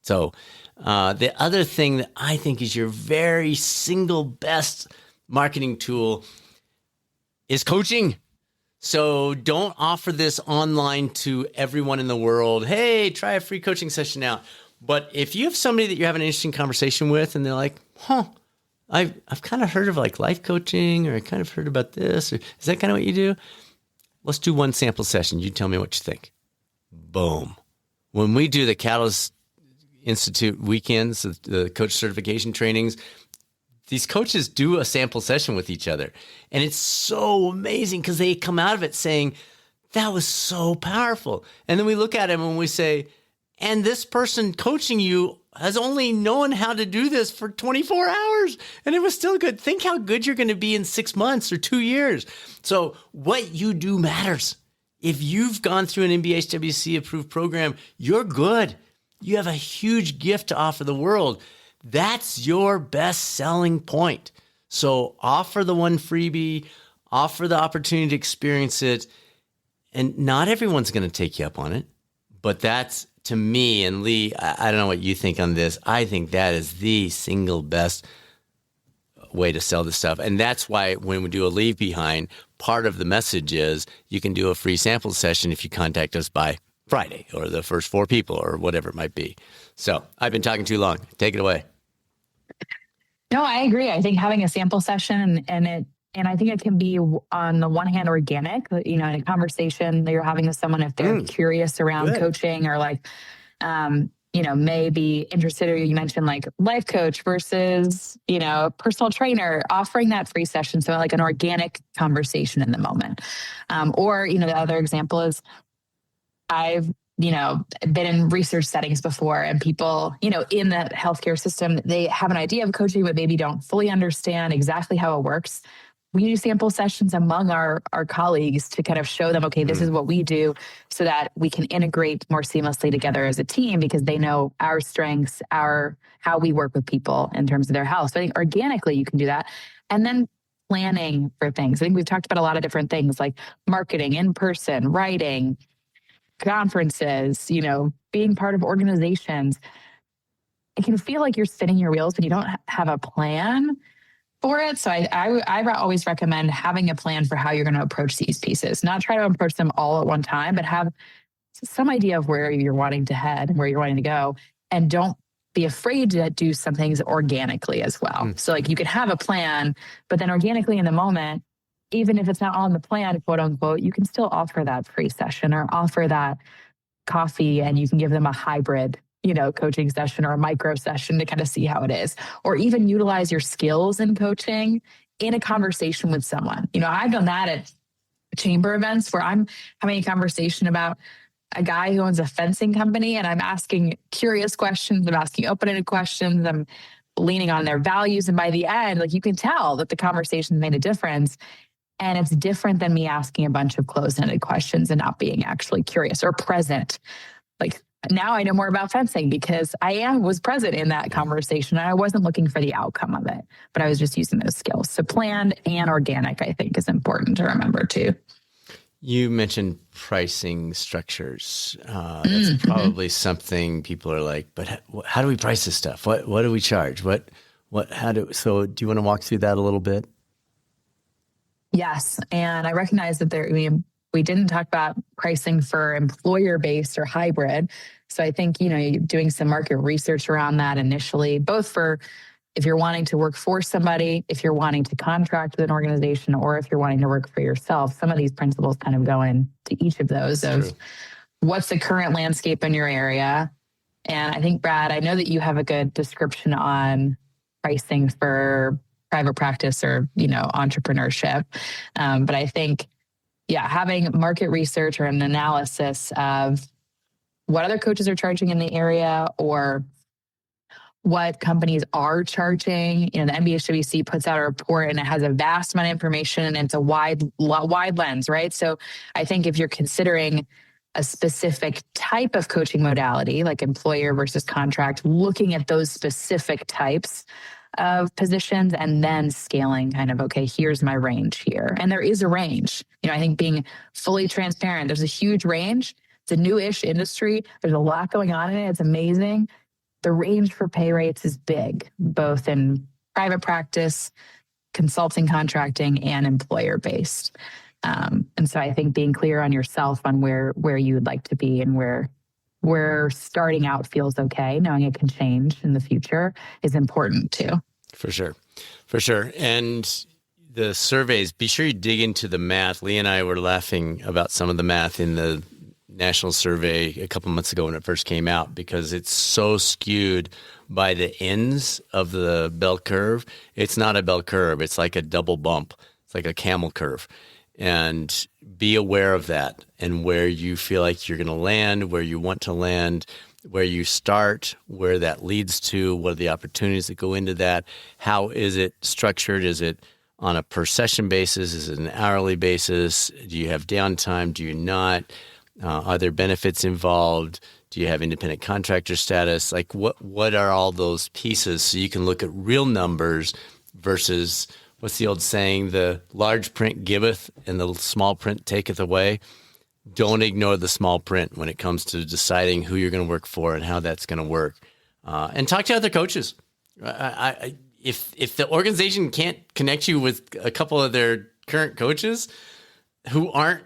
So the other thing that I think is your very single best marketing tool is coaching. So don't offer this online to everyone in the world. Hey, try a free coaching session out. But if you have somebody that you have an interesting conversation with and they're like, I've kind of heard of like life coaching, or I kind of heard about this, or is that kind of what you do? Let's do one sample session. You tell me what you think. Boom. When we do the Catalyst Institute weekends, the coach certification trainings, these coaches do a sample session with each other. And it's so amazing because they come out of it saying, that was so powerful. And then we look at them and we say, and this person coaching you has only known how to do this for 24 hours and it was still good. Think how good you're going to be in 6 months or 2 years. So what you do matters. If you've gone through an NBHWC approved program, you're good. You have a huge gift to offer the world. That's your best selling point. So offer the one freebie, offer the opportunity to experience it. And not everyone's going to take you up on it. But that's, to me, and Leigh, I don't know what you think on this. I think that is the single best way to sell this stuff. And that's why when we do a leave behind, part of the message is you can do a free sample session if you contact us by Friday or the first 4 people or whatever it might be. So I've been talking too long. Take it away. No, I agree. I think having a sample session and I think it can be on the one hand organic, in a conversation that you're having with someone if they're curious around coaching or like, may be interested, or you mentioned like life coach versus, personal trainer, offering that free session. So like an organic conversation in the moment. Or, the other example is I've been in research settings before and people, in the healthcare system, they have an idea of coaching, but maybe don't fully understand exactly how it works. We do sample sessions among our colleagues to kind of show them, okay, this is what we do so that we can integrate more seamlessly together as a team because they know our strengths, how we work with people in terms of their health. So I think organically you can do that. And then planning for things. I think we've talked about a lot of different things like marketing, in-person, writing, conferences, being part of organizations. It can feel like you're spinning your wheels when you don't have a plan for it. So I always recommend having a plan for how you're going to approach these pieces, not try to approach them all at one time, but have some idea of where you're wanting to head and where you're wanting to go. and don't be afraid to do some things organically as well. So like you could have a plan, but then organically in the moment, even if it's not on the plan, quote unquote, you can still offer that free session or offer that coffee, and you can give them a hybrid, coaching session or a micro session to kind of see how it is, or even utilize your skills in coaching in a conversation with someone. I've done that at chamber events where I'm having a conversation about a guy who owns a fencing company, and I'm asking curious questions, I'm asking open-ended questions, I'm leaning on their values. And by the end, like you can tell that the conversation made a difference. And it's different than me asking a bunch of closed-ended questions and not being actually curious or present. Like now I know more about fencing because I was present in that conversation and I wasn't looking for the outcome of it, but I was just using those skills. So planned and organic, I think, is important to remember too. You mentioned pricing structures. That's probably something people are like, but how do we price this stuff? What do we charge? So do you want to walk through that a little bit? Yes. And I recognize that we didn't talk about pricing for employer-based or hybrid. So I think, doing some market research around that initially, both for if you're wanting to work for somebody, if you're wanting to contract with an organization, or if you're wanting to work for yourself. Some of these principles kind of go into each of those. That's true. What's the current landscape in your area? And I think, Brad, I know that you have a good description on pricing for private practice or, entrepreneurship. But I think, having market research or an analysis of what other coaches are charging in the area or what companies are charging. The NBHWC puts out a report and it has a vast amount of information and it's a wide lens, right? So I think if you're considering a specific type of coaching modality, like employer versus contract, looking at those specific types of positions and then scaling kind of, okay, here's my range here. And there is a range. I think being fully transparent, there's a huge range. It's a new-ish industry. There's a lot going on in it. It's amazing. The range for pay rates is big, both in private practice, consulting, contracting, and employer-based. And so I think being clear on yourself on where you would like to be and where starting out feels okay, knowing it can change in the future is important too. For sure. And the surveys, be sure you dig into the math. Leigh and I were laughing about some of the math in the national survey a couple months ago when it first came out because it's so skewed by the ends of the bell curve. It's not a bell curve. It's like a double bump. It's like a camel curve. And be aware of that and where you feel like you're going to land, where you want to land, where you start, where that leads to, what are the opportunities that go into that, how is it structured, is it on a per session basis, is it an hourly basis, do you have downtime, do you not, are there benefits involved, do you have independent contractor status, like what are all those pieces so you can look at real numbers versus what's the old saying? The large print giveth and the small print taketh away. Don't ignore the small print when it comes to deciding who you're going to work for and how that's going to work. And talk to other coaches. If the organization can't connect you with a couple of their current coaches who aren't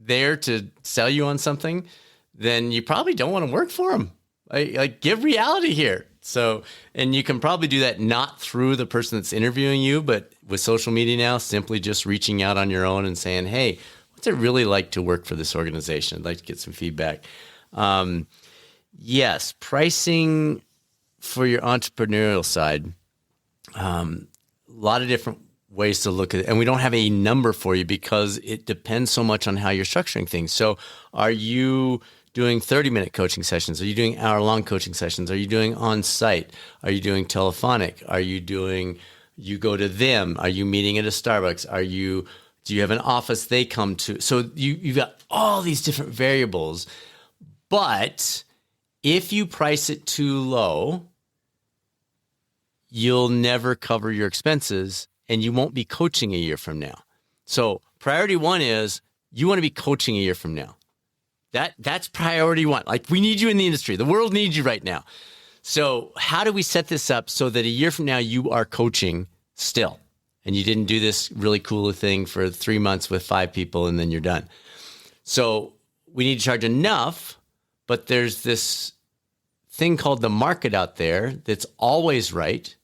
there to sell you on something, then you probably don't want to work for them. Like give reality here. So, and you can probably do that not through the person that's interviewing you, but with social media now, simply just reaching out on your own and saying, hey, what's it really like to work for this organization? I'd like to get some feedback. Yes, pricing for your entrepreneurial side, a lot of different ways to look at it. And we don't have a number for you because it depends so much on how you're structuring things. So are you doing 30-minute coaching sessions? Are you doing hour-long coaching sessions? Are you doing on-site? Are you doing telephonic? Are you doing, you go to them? Are you meeting at a Starbucks? Do you have an office they come to? So you've got all these different variables. But if you price it too low, you'll never cover your expenses and you won't be coaching a year from now. So priority one is you want to be coaching a year from now. That's priority one. Like we need you in the industry. The world needs you right now. So how do we set this up so that a year from now you are coaching still? And you didn't do this really cool thing for 3 months with 5 people and then you're done. So we need to charge enough, but there's this thing called the market out there that's always right.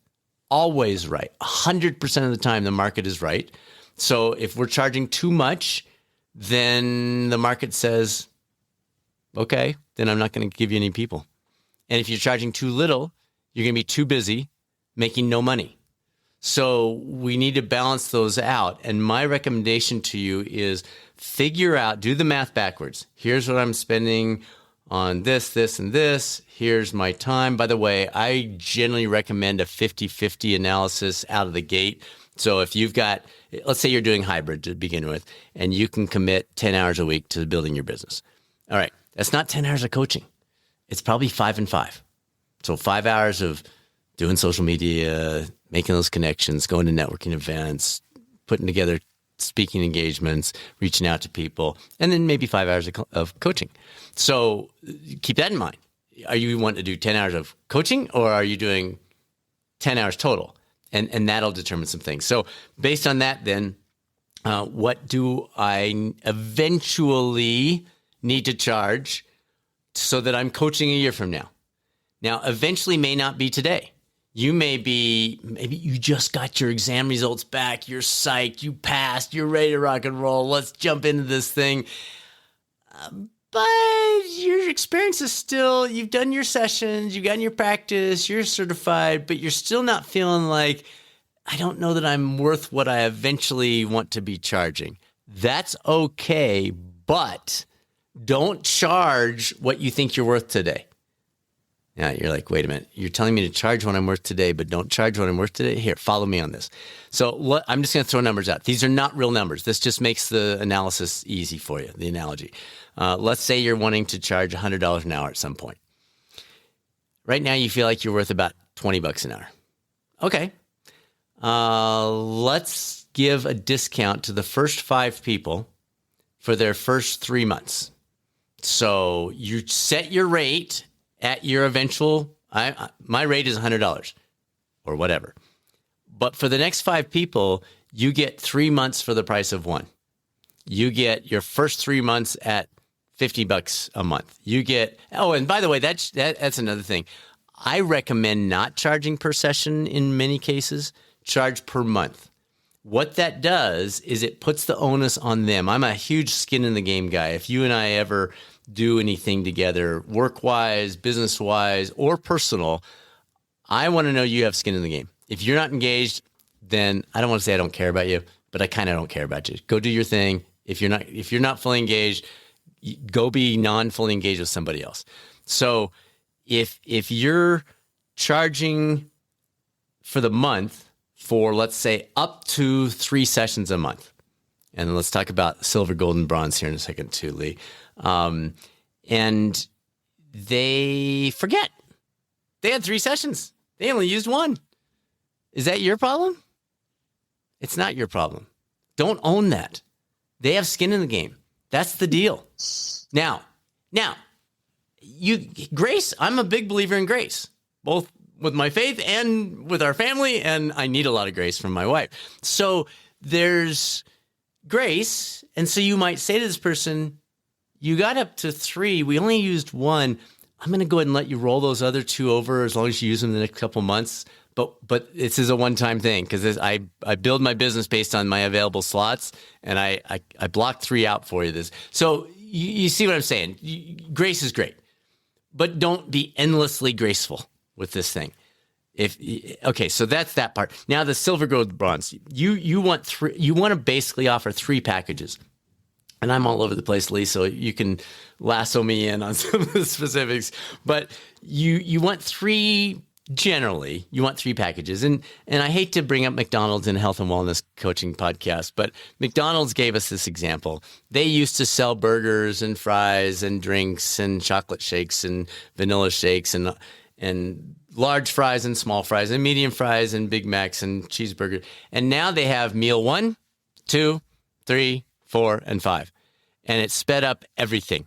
Always right. 100% of the time, the market is right. So if we're charging too much, then the market says, okay, then I'm not going to give you any people. And if you're charging too little, you're going to be too busy making no money. So we need to balance those out. And my recommendation to you is figure out, do the math backwards. Here's what I'm spending on this, this, and this. Here's my time. By the way, I generally recommend a 50-50 analysis out of the gate. So if you've got, let's say you're doing hybrid to begin with, and you can commit 10 hours a week to building your business. All right, that's not 10 hours of coaching. It's probably 5 and 5. So 5 hours of doing social media, making those connections, going to networking events, putting together speaking engagements, reaching out to people, and then maybe 5 hours of coaching. So keep that in mind. Are you wanting to do 10 hours of coaching, or are you doing 10 hours total? And that'll determine some things. So based on that, then, what do I eventually need to charge so that I'm coaching a year from now? Now, eventually may not be today. You maybe you just got your exam results back. You're psyched. You passed. You're ready to rock and roll. Let's jump into this thing. But your experience is still, you've done your sessions, you've gotten your practice, you're certified, but you're still not feeling like, I don't know that I'm worth what I eventually want to be charging. That's okay, but don't charge what you think you're worth today. Now you're like, wait a minute, you're telling me to charge what I'm worth today, but don't charge what I'm worth today? Here, follow me on this. So I'm just going to throw numbers out. These are not real numbers. This just makes the analysis easy for you, the analogy. Let's say you're wanting to charge $100 an hour at some point. Right now, you feel like you're worth about $20 an hour. Okay. Let's give a discount to the first 5 people for their first 3 months. So you set your rate at your eventual, my rate is $100 or whatever. But for the next 5 people, you get 3 months for the price of 1. You get your first 3 months at $50 a month. You get, and by the way, that's another thing. I recommend not charging per session in many cases, charge per month. What that does is it puts the onus on them. I'm a huge skin in the game guy. If you and I ever do anything together, work-wise, business-wise, or personal, I want to know you have skin in the game. If you're not engaged, then I don't want to say I don't care about you, but I kind of don't care about you. Go do your thing. If you're not fully engaged, go be non-fully engaged with somebody else. So if you're charging for the month for, let's say, up to 3 sessions a month, and let's talk about silver, gold, and bronze here in a second too, Leigh. And they forget. They had 3 sessions. They only used 1. Is that your problem? It's not your problem. Don't own that. They have skin in the game. That's the deal. Now, grace, I'm a big believer in grace, both with my faith and with our family, and I need a lot of grace from my wife. So there's grace, and so you might say to this person, you got up to 3, we only used 1. I'm going to go ahead and let you roll those other 2 over as long as you use them in the next couple months. But this is a one-time thing because I build my business based on my available slots, and I blocked 3 out for you. So you see what I'm saying? Grace is great, but don't be endlessly graceful with this thing. So that's that part. Now the silver, gold, bronze. You want 3. You want to basically offer 3 packages. And I'm all over the place, Leigh, so you can lasso me in on some of the specifics. But you want 3. Generally, you want 3 packages. And I hate to bring up McDonald's in a health and wellness coaching podcast, but McDonald's gave us this example. They used to sell burgers and fries and drinks and chocolate shakes and vanilla shakes and large fries and small fries and medium fries and Big Macs and cheeseburgers. And now they have meal 1, 2, 3, 4, and 5. And it sped up everything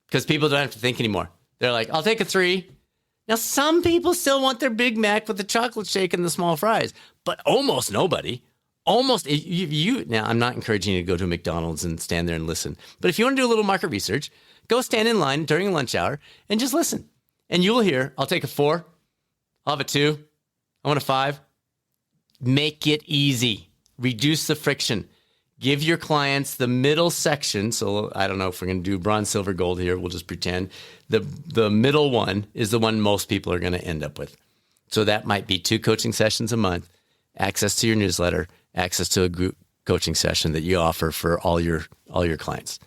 because people don't have to think anymore. They're like, I'll take a 3. Now, some people still want their Big Mac with the chocolate shake and the small fries, but almost nobody. Now, I'm not encouraging you to go to McDonald's and stand there and listen. But if you want to do a little market research, go stand in line during lunch hour and just listen. And you'll hear, I'll take a 4. I'll have a 2. I want a 5. Make it easy. Reduce the friction. Give your clients the middle section. So I don't know if we're going to do bronze, silver, gold here. We'll just pretend. The middle one is the one most people are going to end up with. So that might be 2 coaching sessions a month, access to your newsletter, access to a group coaching session that you offer for all your clients.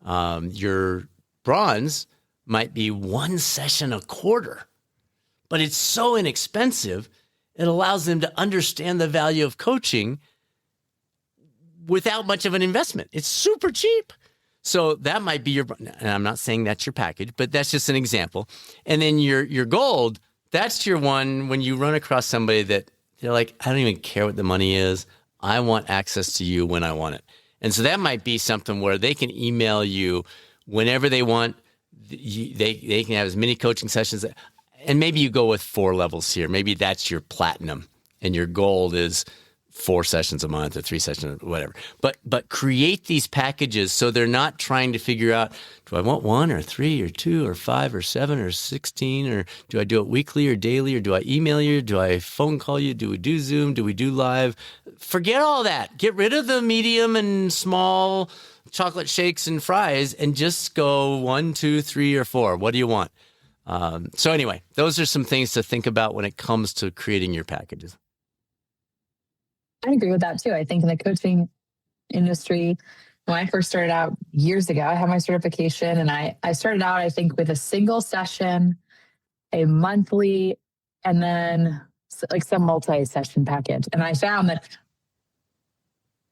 Your bronze might be 1 session a quarter, but it's so inexpensive. It allows them to understand the value of coaching without much of an investment. It's super cheap. So that might be your, and I'm not saying that's your package, but that's just an example. And then your gold, that's your one when you run across somebody that they're like, I don't even care what the money is. I want access to you when I want it. And so that might be something where they can email you whenever they want. They can have as many coaching sessions. And maybe you go with 4 levels here. Maybe that's your platinum and your gold is 4 sessions a month or 3 sessions, or whatever. But create these packages so they're not trying to figure out, do I want 1 or 3 or 2 or 5 or 7 or 16, or do I do it weekly or daily, or do I email you? Do I phone call you? Do we do Zoom? Do we do live? Forget all that. Get rid of the medium and small chocolate shakes and fries and just go 1, 2, 3, or 4. What do you want? So anyway, those are some things to think about when it comes to creating your packages. I agree with that too. I think in the coaching industry, when I first started out years ago, I had my certification and I started out, I think, with a single session, a monthly, and then like some multi-session package. And I found that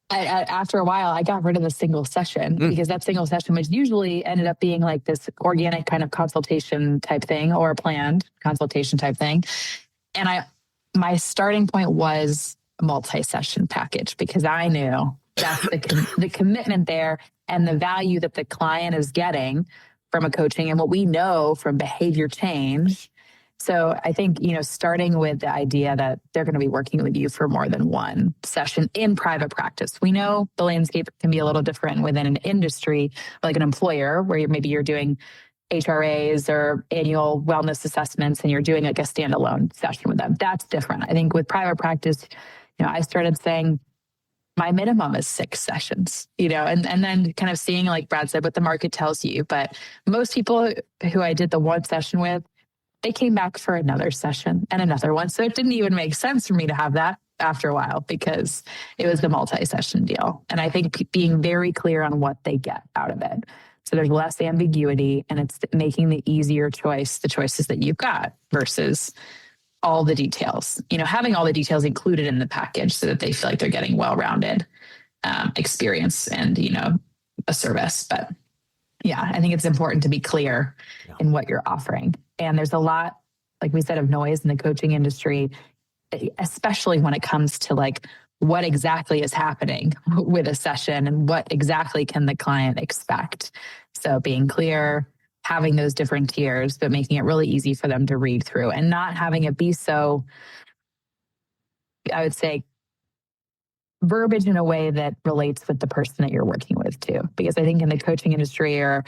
after a while, I got rid of the single session because that single session, which usually ended up being like this organic kind of consultation type thing or a planned consultation type thing. And my starting point was a multi-session package because I knew that's the commitment there and the value that the client is getting from a coaching and what we know from behavior change. So I think, starting with the idea that they're going to be working with you for more than 1 session in private practice. We know the landscape can be a little different within an industry, like an employer, where maybe you're doing HRAs or annual wellness assessments and you're doing like a standalone session with them. That's different. I think with private practice, I started saying my minimum is 6 sessions, and then kind of seeing, like Brad said, what the market tells you. But most people who I did the 1 session with, they came back for another session and another one. So it didn't even make sense for me to have that after a while because it was the multi-session deal. And I think being very clear on what they get out of it. So there's less ambiguity and it's making the easier choice, the choices that you've got versus all the details, having all the details included in the package so that they feel like they're getting well-rounded experience and, a service. But yeah, I think it's important to be clear in what you're offering. And there's a lot, like we said, of noise in the coaching industry, especially when it comes to like what exactly is happening with a session and what exactly can the client expect. So being clear, having those different tiers, but making it really easy for them to read through and not having it be so, I would say, verbiage in a way that relates with the person that you're working with too. Because I think in the coaching industry or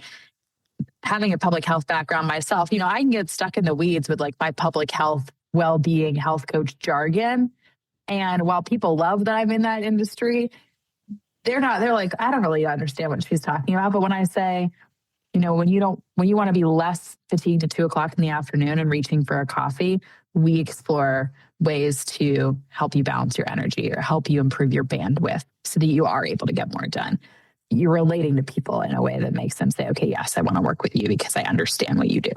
having a public health background myself, I can get stuck in the weeds with like my public health, well-being, health coach jargon. And while people love that I'm in that industry, they're like, I don't really understand what she's talking about. But when I say, when you want to be less fatigued at 2:00 in the afternoon and reaching for a coffee, we explore ways to help you balance your energy or help you improve your bandwidth so that you are able to get more done. You're relating to people in a way that makes them say, okay, yes, I want to work with you because I understand what you do.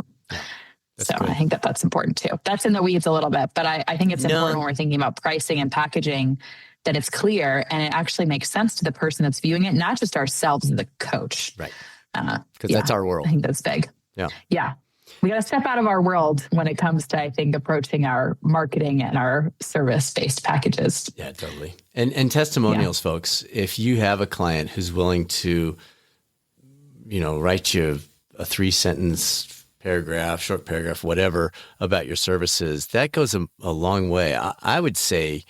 So good. I think that's important too. That's in the weeds a little bit, but I think it's important when we're thinking about pricing and packaging that it's clear and it actually makes sense to the person that's viewing it, not just ourselves as the coach. Right. Because that's our world. I think that's big. Yeah. We got to step out of our world when it comes to, I think, approaching our marketing and our service-based packages. Yeah, totally. And testimonials, folks, if you have a client who's willing to, write you a 3-sentence paragraph, short paragraph, whatever, about your services, that goes a long way. I would say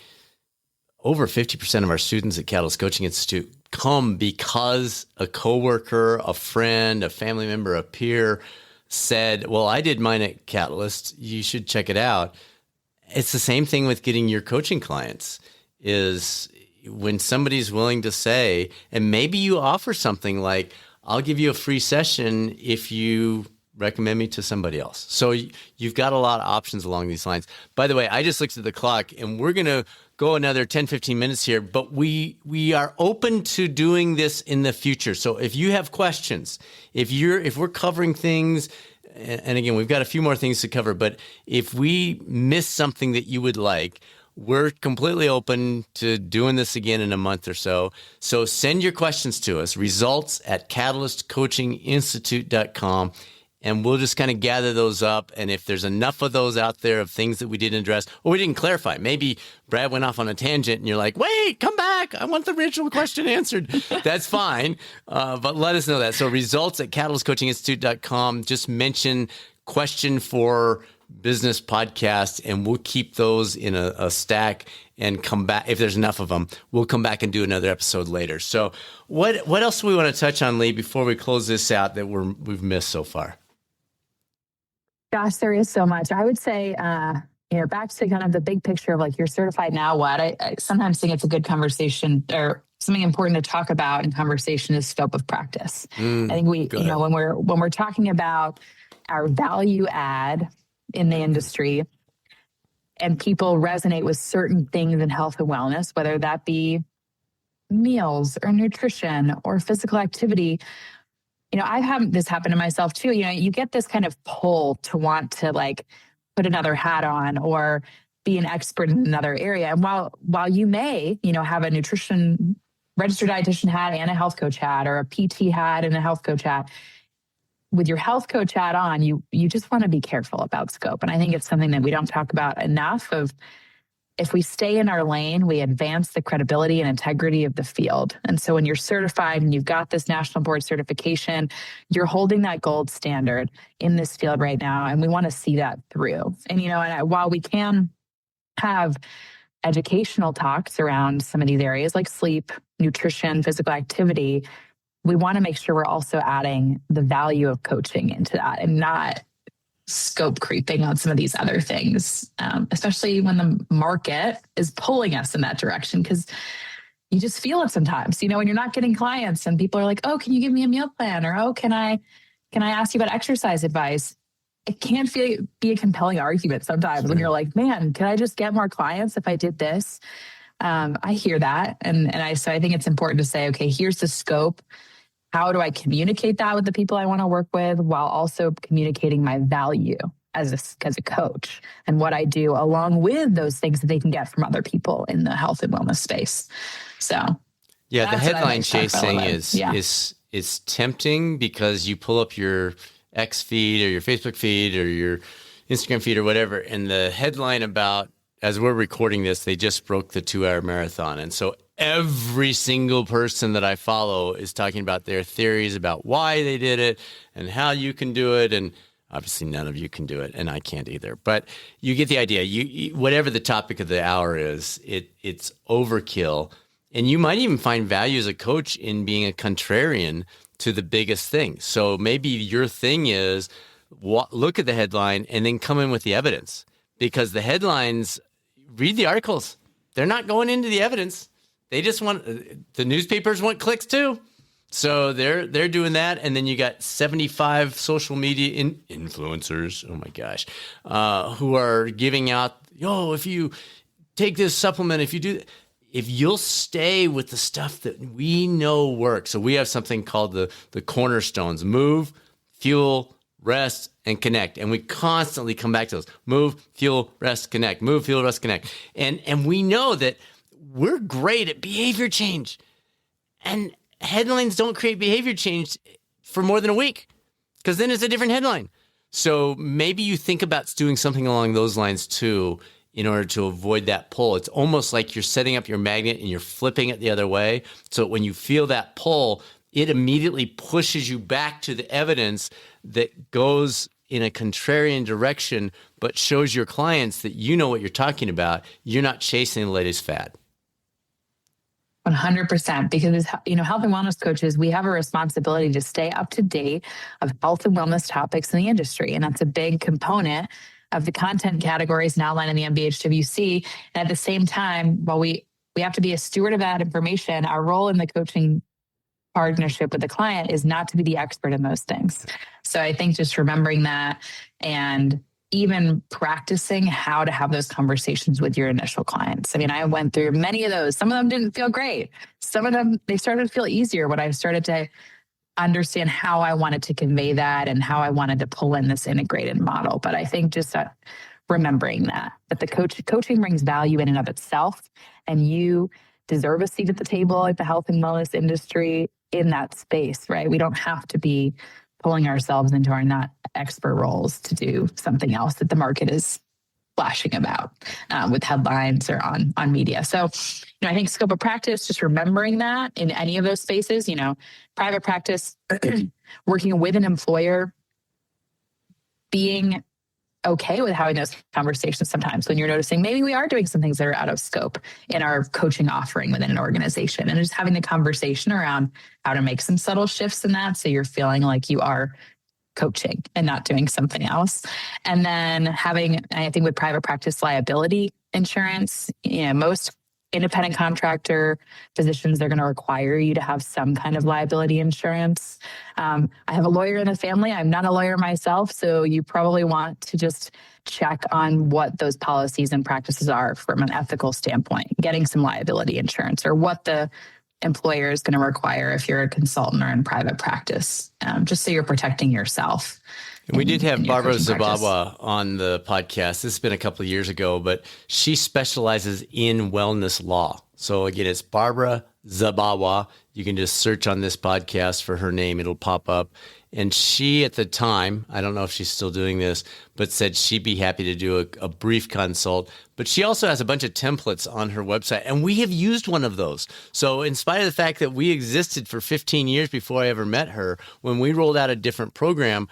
over 50% of our students at Catalyst Coaching Institute come because a coworker, a friend, a family member, a peer, said, well, I did mine at Catalyst, you should check it out. It's the same thing with getting your coaching clients, is when somebody's willing to say, and maybe you offer something like, I'll give you a free session if you recommend me to somebody else. So you've got a lot of options along these lines. By the way, I just looked at the clock and we're going to go another 10, 15 minutes here, but we are open to doing this in the future. So if you have questions, if we're covering things, and again, we've got a few more things to cover, but if we miss something that you would like, we're completely open to doing this again in a month or so. So send your questions to us, results@catalystcoachinginstitute.com. And we'll just kind of gather those up. And if there's enough of those out there of things that we didn't address or we didn't clarify, maybe Brad went off on a tangent and you're like, wait, come back. I want the original question answered. That's fine. But let us know that. So results@catalystcoachinginstitute.com. Just mention question for business podcast, and we'll keep those in a stack and come back. If there's enough of them, we'll come back and do another episode later. So what else do we want to touch on, Leigh, before we close this out that we've missed so far? Gosh, there is so much. I would say, back to kind of the big picture of like, you're certified, now what? I sometimes think it's a good conversation, or something important to talk about in conversation is scope of practice. I think when we're talking about our value add in the industry and people resonate with certain things in health and wellness, whether that be meals or nutrition or physical activity. I've had this happen to myself too. You get this kind of pull to want to like put another hat on or be an expert in another area. And while you may, have a nutrition registered dietitian hat and a health coach hat, or a PT hat and a health coach hat, with your health coach hat on, you just want to be careful about scope. And I think it's something that we don't talk about enough of. If we stay in our lane, we advance the credibility and integrity of the field. And so when you're certified and you've got this national board certification, you're holding that gold standard in this field right now. And we want to see that through. And, while we can have educational talks around some of these areas like sleep, nutrition, physical activity, we want to make sure we're also adding the value of coaching into that and not scope creeping on some of these other things, especially when the market is pulling us in that direction, because you just feel it sometimes, when you're not getting clients and people are like, oh, can you give me a meal plan? Or, oh, can I ask you about exercise advice? It can't be a compelling argument sometimes when you're like, man, can I just get more clients if I did this? I hear that. So I think it's important to say, okay, here's the scope. How do I communicate that with the people I want to work with while also communicating my value as a coach and what I do along with those things that they can get from other people in the health and wellness space? So yeah, the headline chasing is tempting because you pull up your X feed or your Facebook feed or your Instagram feed or whatever, and the headline about, as we're recording this, they just broke the 2-hour marathon. And so every single person that I follow is talking about their theories about why they did it and how you can do it. And obviously none of you can do it, and I can't either. But you get the idea. You whatever the topic of the hour is, it's overkill. And you might even find value as a coach in being a contrarian to the biggest thing. So maybe your thing is look at the headline and then come in with the evidence. Because the headlines, read the articles. They're not going into the evidence. They just the newspapers want clicks too. So they're doing that. And then you got 75 social media influencers, oh my gosh, who are giving out, if you take this supplement, if you'll stay with the stuff that we know works. So we have something called the cornerstones: move, fuel, rest, and connect. And we constantly come back to those: move, fuel, rest, connect, move, fuel, rest, connect. And we know that we're great at behavior change, and headlines don't create behavior change for more than a week, because then it's a different headline. So maybe you think about doing something along those lines too, in order to avoid that pull. It's almost like you're setting up your magnet and you're flipping it the other way. So when you feel that pull, it immediately pushes you back to the evidence that goes in a contrarian direction, but shows your clients that you know what you're talking about. You're not chasing the latest fad. 100%, because health and wellness coaches, we have a responsibility to stay up to date of health and wellness topics in the industry, and that's a big component of the content categories now outlined in the NBHWC. And at the same time, while we have to be a steward of that information, our role in the coaching partnership with the client is not to be the expert in those things. So I think just remembering that, and even practicing how to have those conversations with your initial clients. I mean, I went through many of those. Some of them didn't feel great. Some of them, they started to feel easier when I started to understand how I wanted to convey that and how I wanted to pull in this integrated model. But I think just remembering that the coaching brings value in and of itself, and you deserve a seat at the table at the health and wellness industry in that space, right? We don't have to be pulling ourselves into our not expert roles to do something else that the market is flashing about with headlines or on media. So, I think scope of practice, just remembering that in any of those spaces, private practice, working with an employer, being okay with having those conversations sometimes when you're noticing maybe we are doing some things that are out of scope in our coaching offering within an organization, and just having the conversation around how to make some subtle shifts in that so you're feeling like you are coaching and not doing something else. And then having, I think with private practice liability insurance, most independent contractor positions, they're going to require you to have some kind of liability insurance. I have a lawyer in the family. I'm not a lawyer myself, so you probably want to just check on what those policies and practices are from an ethical standpoint, getting some liability insurance, or what the employer is going to require if you're a consultant or in private practice, just so you're protecting yourself. And we did have Barbara Zabawa on the podcast. This has been a couple of years ago, but she specializes in wellness law. So again, it's Barbara Zabawa. You can just search on this podcast for her name. It'll pop up. And she, at the time, I don't know if she's still doing this, but said she'd be happy to do a brief consult. But she also has a bunch of templates on her website, and we have used one of those. So in spite of the fact that we existed for 15 years before I ever met her, when we rolled out a different program,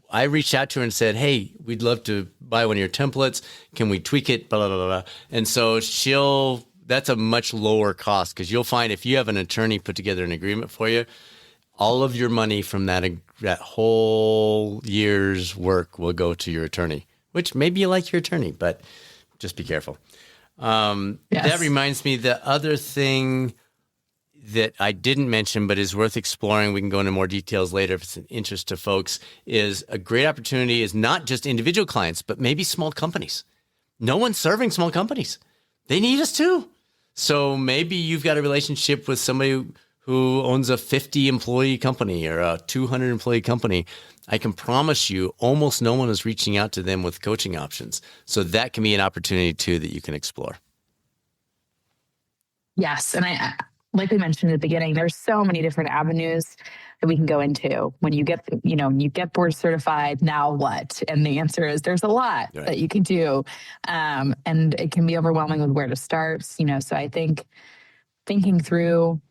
I reached out to her and said, hey, we'd love to buy one of your templates. Can we tweak it? Blah, blah, blah, blah. And so that's a much lower cost, because you'll find if you have an attorney put together an agreement for you, all of your money from that whole year's work will go to your attorney, which maybe you like your attorney, but just be careful. Yes. That reminds me, the other thing that I didn't mention but is worth exploring, we can go into more details later if it's an interest to folks, is a great opportunity is not just individual clients, but maybe small companies. No one's serving small companies. They need us too. So maybe you've got a relationship with somebody who owns a 50-employee company or a 200-employee company. I can promise you almost no one is reaching out to them with coaching options. So that can be an opportunity too that you can explore. Yes. And I, like we mentioned at the beginning, there's so many different avenues that we can go into. When you get board certified, now what? And the answer is there's a lot that you can do. And it can be overwhelming with where to start. So I think thinking through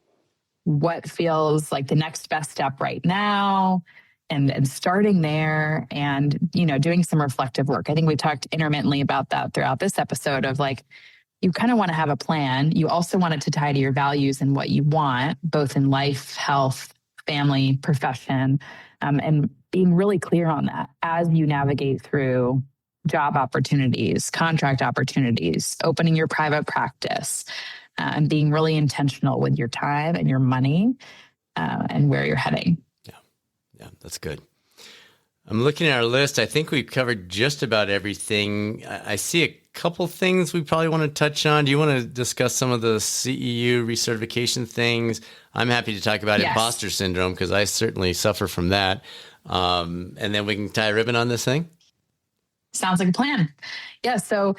what feels like the next best step right now, and starting there, and doing some reflective work. I think we talked intermittently about that throughout this episode of like, you kind of want to have a plan. You also want it to tie to your values and what you want, both in life, health, family, profession, and being really clear on that as you navigate through job opportunities, contract opportunities, opening your private practice, and being really intentional with your time and your money and where you're heading. Yeah, that's good. I'm looking at our list. I think we've covered just about everything. I see a couple things we probably want to touch on. Do you want to discuss some of the CEU recertification things? I'm happy to talk about imposter syndrome, because I certainly suffer from that. And then we can tie a ribbon on this thing. Sounds like a plan. Yeah. So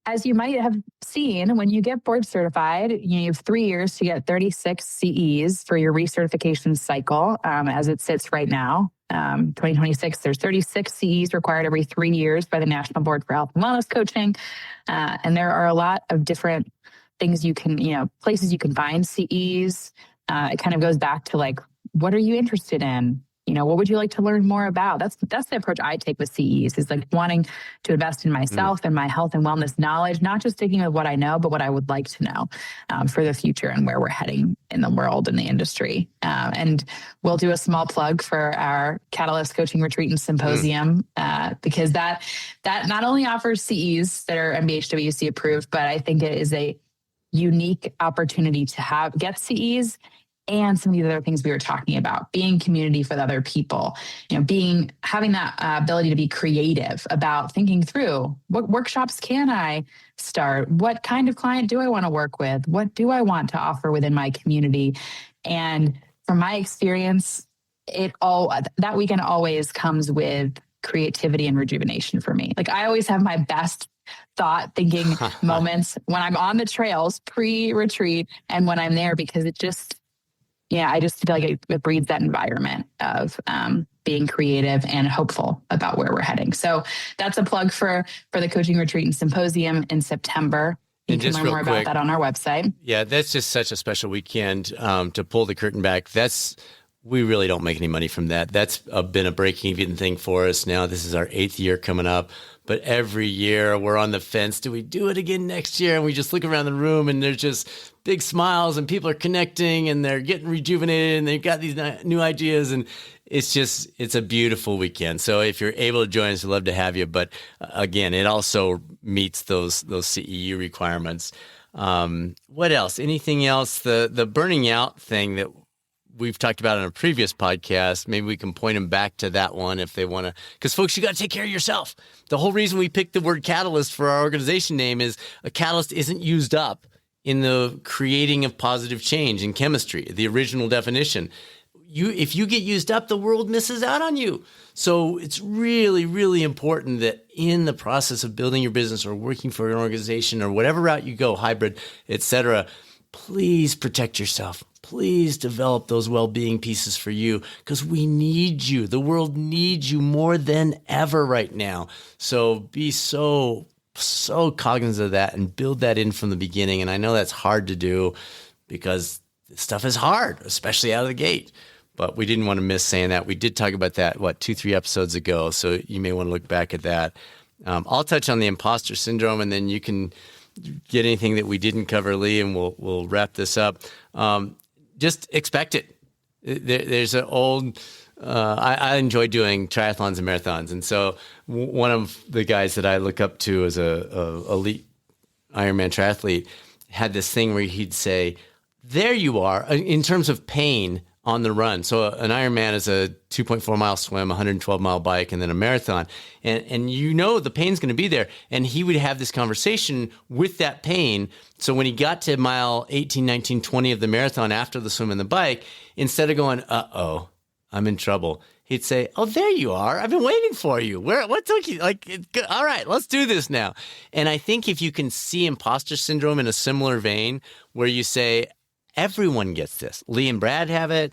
as you might have seen, when you get board certified, you have 3 years to get 36 CEs for your recertification cycle. As it sits right now, 2026, there's 36 CEs required every 3 years by the National Board for Health and Wellness Coaching. And there are a lot of different things you can, places you can find CEs. It kind of goes back to like, what are you interested in? what would you like to learn more about? That's the approach I take with CEs, is like wanting to invest in myself and my health and wellness knowledge, not just sticking with what I know, but what I would like to know for the future and where we're heading in the world and the industry. And we'll do a small plug for our Catalyst Coaching Retreat and Symposium because that not only offers CEs that are NBHWC approved, but I think it is a unique opportunity to get CEs and some of the other things we were talking about, being community for other people, having that ability to be creative about thinking through what workshops can I start? What kind of client do I want to work with? What do I want to offer within my community? And from my experience, that weekend always comes with creativity and rejuvenation for me. Like I always have my best thought thinking moments when I'm on the trails pre-retreat and when I'm there, because it just, I just feel like it breeds that environment of being creative and hopeful about where we're heading. So that's a plug for the Coaching Retreat and Symposium in September. You can learn more about that on our website. Yeah, that's just such a special weekend to pull the curtain back. We really don't make any money from that. That's been a break-even thing for us now. This is our 8th year coming up. But every year we're on the fence. Do we do it again next year? And we just look around the room and there's just big smiles and people are connecting and they're getting rejuvenated and they've got these new ideas. And it's a beautiful weekend. So if you're able to join us, we'd love to have you. But again, it also meets those CEU requirements. What else? Anything else? The burning out thing that we've talked about in a previous podcast, maybe we can point them back to that one if they want to. Because folks, you got to take care of yourself. The whole reason we picked the word catalyst for our organization name is a catalyst isn't used up in the creating of positive change in chemistry, the original definition. If you get used up, the world misses out on you. So it's really, really important that in the process of building your business or working for an organization or whatever route you go, hybrid, etc., please protect yourself. Please develop those well-being pieces for you because we need you. The world needs you more than ever right now. So be so cognizant of that and build that in from the beginning. And I know that's hard to do because this stuff is hard, especially out of the gate. But we didn't want to miss saying that. We did talk about that, 2-3 episodes ago. So you may want to look back at that. I'll touch on the imposter syndrome and then you can get anything that we didn't cover, Leigh, and we'll wrap this up. Just expect it. There's an old, I enjoy doing triathlons and marathons. And so one of the guys that I look up to as a elite Ironman triathlete had this thing where he'd say, there you are, in terms of pain on the run. So an Ironman is a 2.4 mile swim, 112 mile bike, and then a marathon. And the pain's going to be there. And he would have this conversation with that pain. So when he got to mile 18, 19, 20 of the marathon after the swim and the bike, instead of going, uh-oh, I'm in trouble, he'd say, oh, there you are. I've been waiting for you. What took you? All right, let's do this now. And I think if you can see imposter syndrome in a similar vein where you say, everyone gets this. Leigh and Brad have it.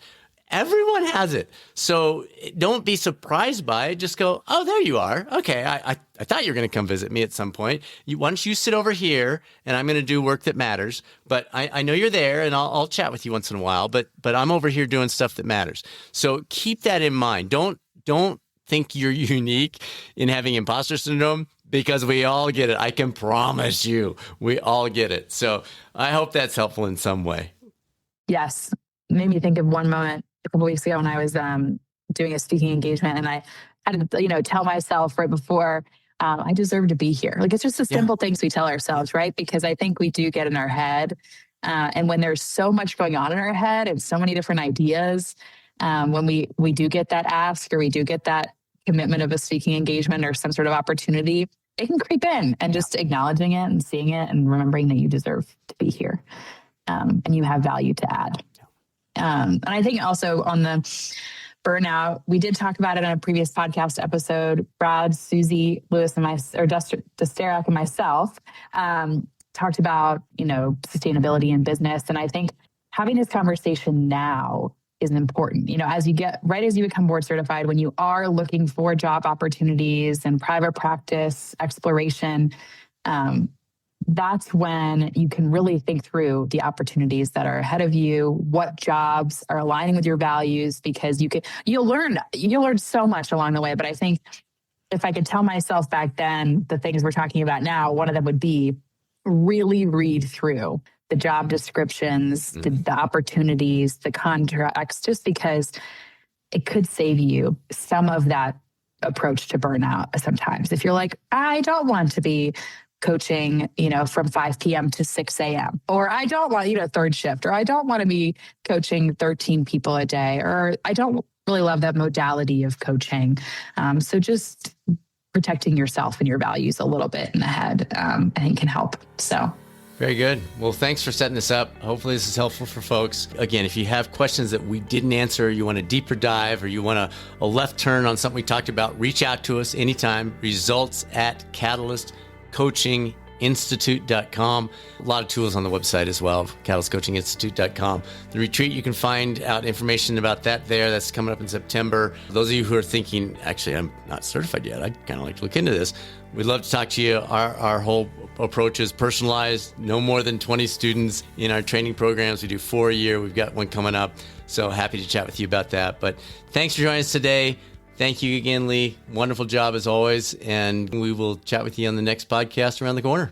Everyone has it. So don't be surprised by it. Just go, oh, there you are. Okay, I thought you were going to come visit me at some point. Why don't you sit over here and I'm going to do work that matters. But I know you're there and I'll chat with you once in a while. But I'm over here doing stuff that matters. So keep that in mind. Don't think you're unique in having imposter syndrome because we all get it. I can promise you, we all get it. So I hope that's helpful in some way. Yes. Made me think of one moment a couple of weeks ago when I was doing a speaking engagement and I had to, tell myself right before I deserve to be here. Like it's just the simple things we tell ourselves, right? Because I think we do get in our head. And when there's so much going on in our head and so many different ideas, when we do get that ask or we do get that commitment of a speaking engagement or some sort of opportunity, it can creep in and just acknowledging it and seeing it and remembering that you deserve to be here. And you have value to add. And I think also on the burnout, we did talk about it on a previous podcast episode. Brad, Susie, Lewis, and Desterak and myself talked about, sustainability in business. And I think having this conversation now is important. As you become board certified, when you are looking for job opportunities and private practice exploration, that's when you can really think through the opportunities that are ahead of you, what jobs are aligning with your values, because you'll learn so much along the way. But I think if I could tell myself back then the things we're talking about now, one of them would be really read through the job descriptions, the opportunities, the contracts, just because it could save you some of that approach to burnout sometimes. If you're like, I don't want to be coaching, from 5 p.m. to 6 a.m. Or I don't want, third shift, or I don't want to be coaching 13 people a day, or I don't really love that modality of coaching. So just protecting yourself and your values a little bit in the head, I think can help. So. Very good. Well, thanks for setting this up. Hopefully this is helpful for folks. Again, if you have questions that we didn't answer, you want a deeper dive, or you want a left turn on something we talked about, reach out to us anytime. results@catalystcoachinginstitute.com. A lot of tools on the website as well, catalystcoachinginstitute.com. The retreat, you can find out information about that there. That's coming up in September. Those of you who are thinking, actually, I'm not certified yet, I'd kind of like to look into this. We'd love to talk to you. Our whole approach is personalized, no more than 20 students in our training programs. We do 4 a year. We've got one coming up. So happy to chat with you about that. But thanks for joining us today. Thank you again, Leigh. Wonderful job as always. And we will chat with you on the next podcast around the corner.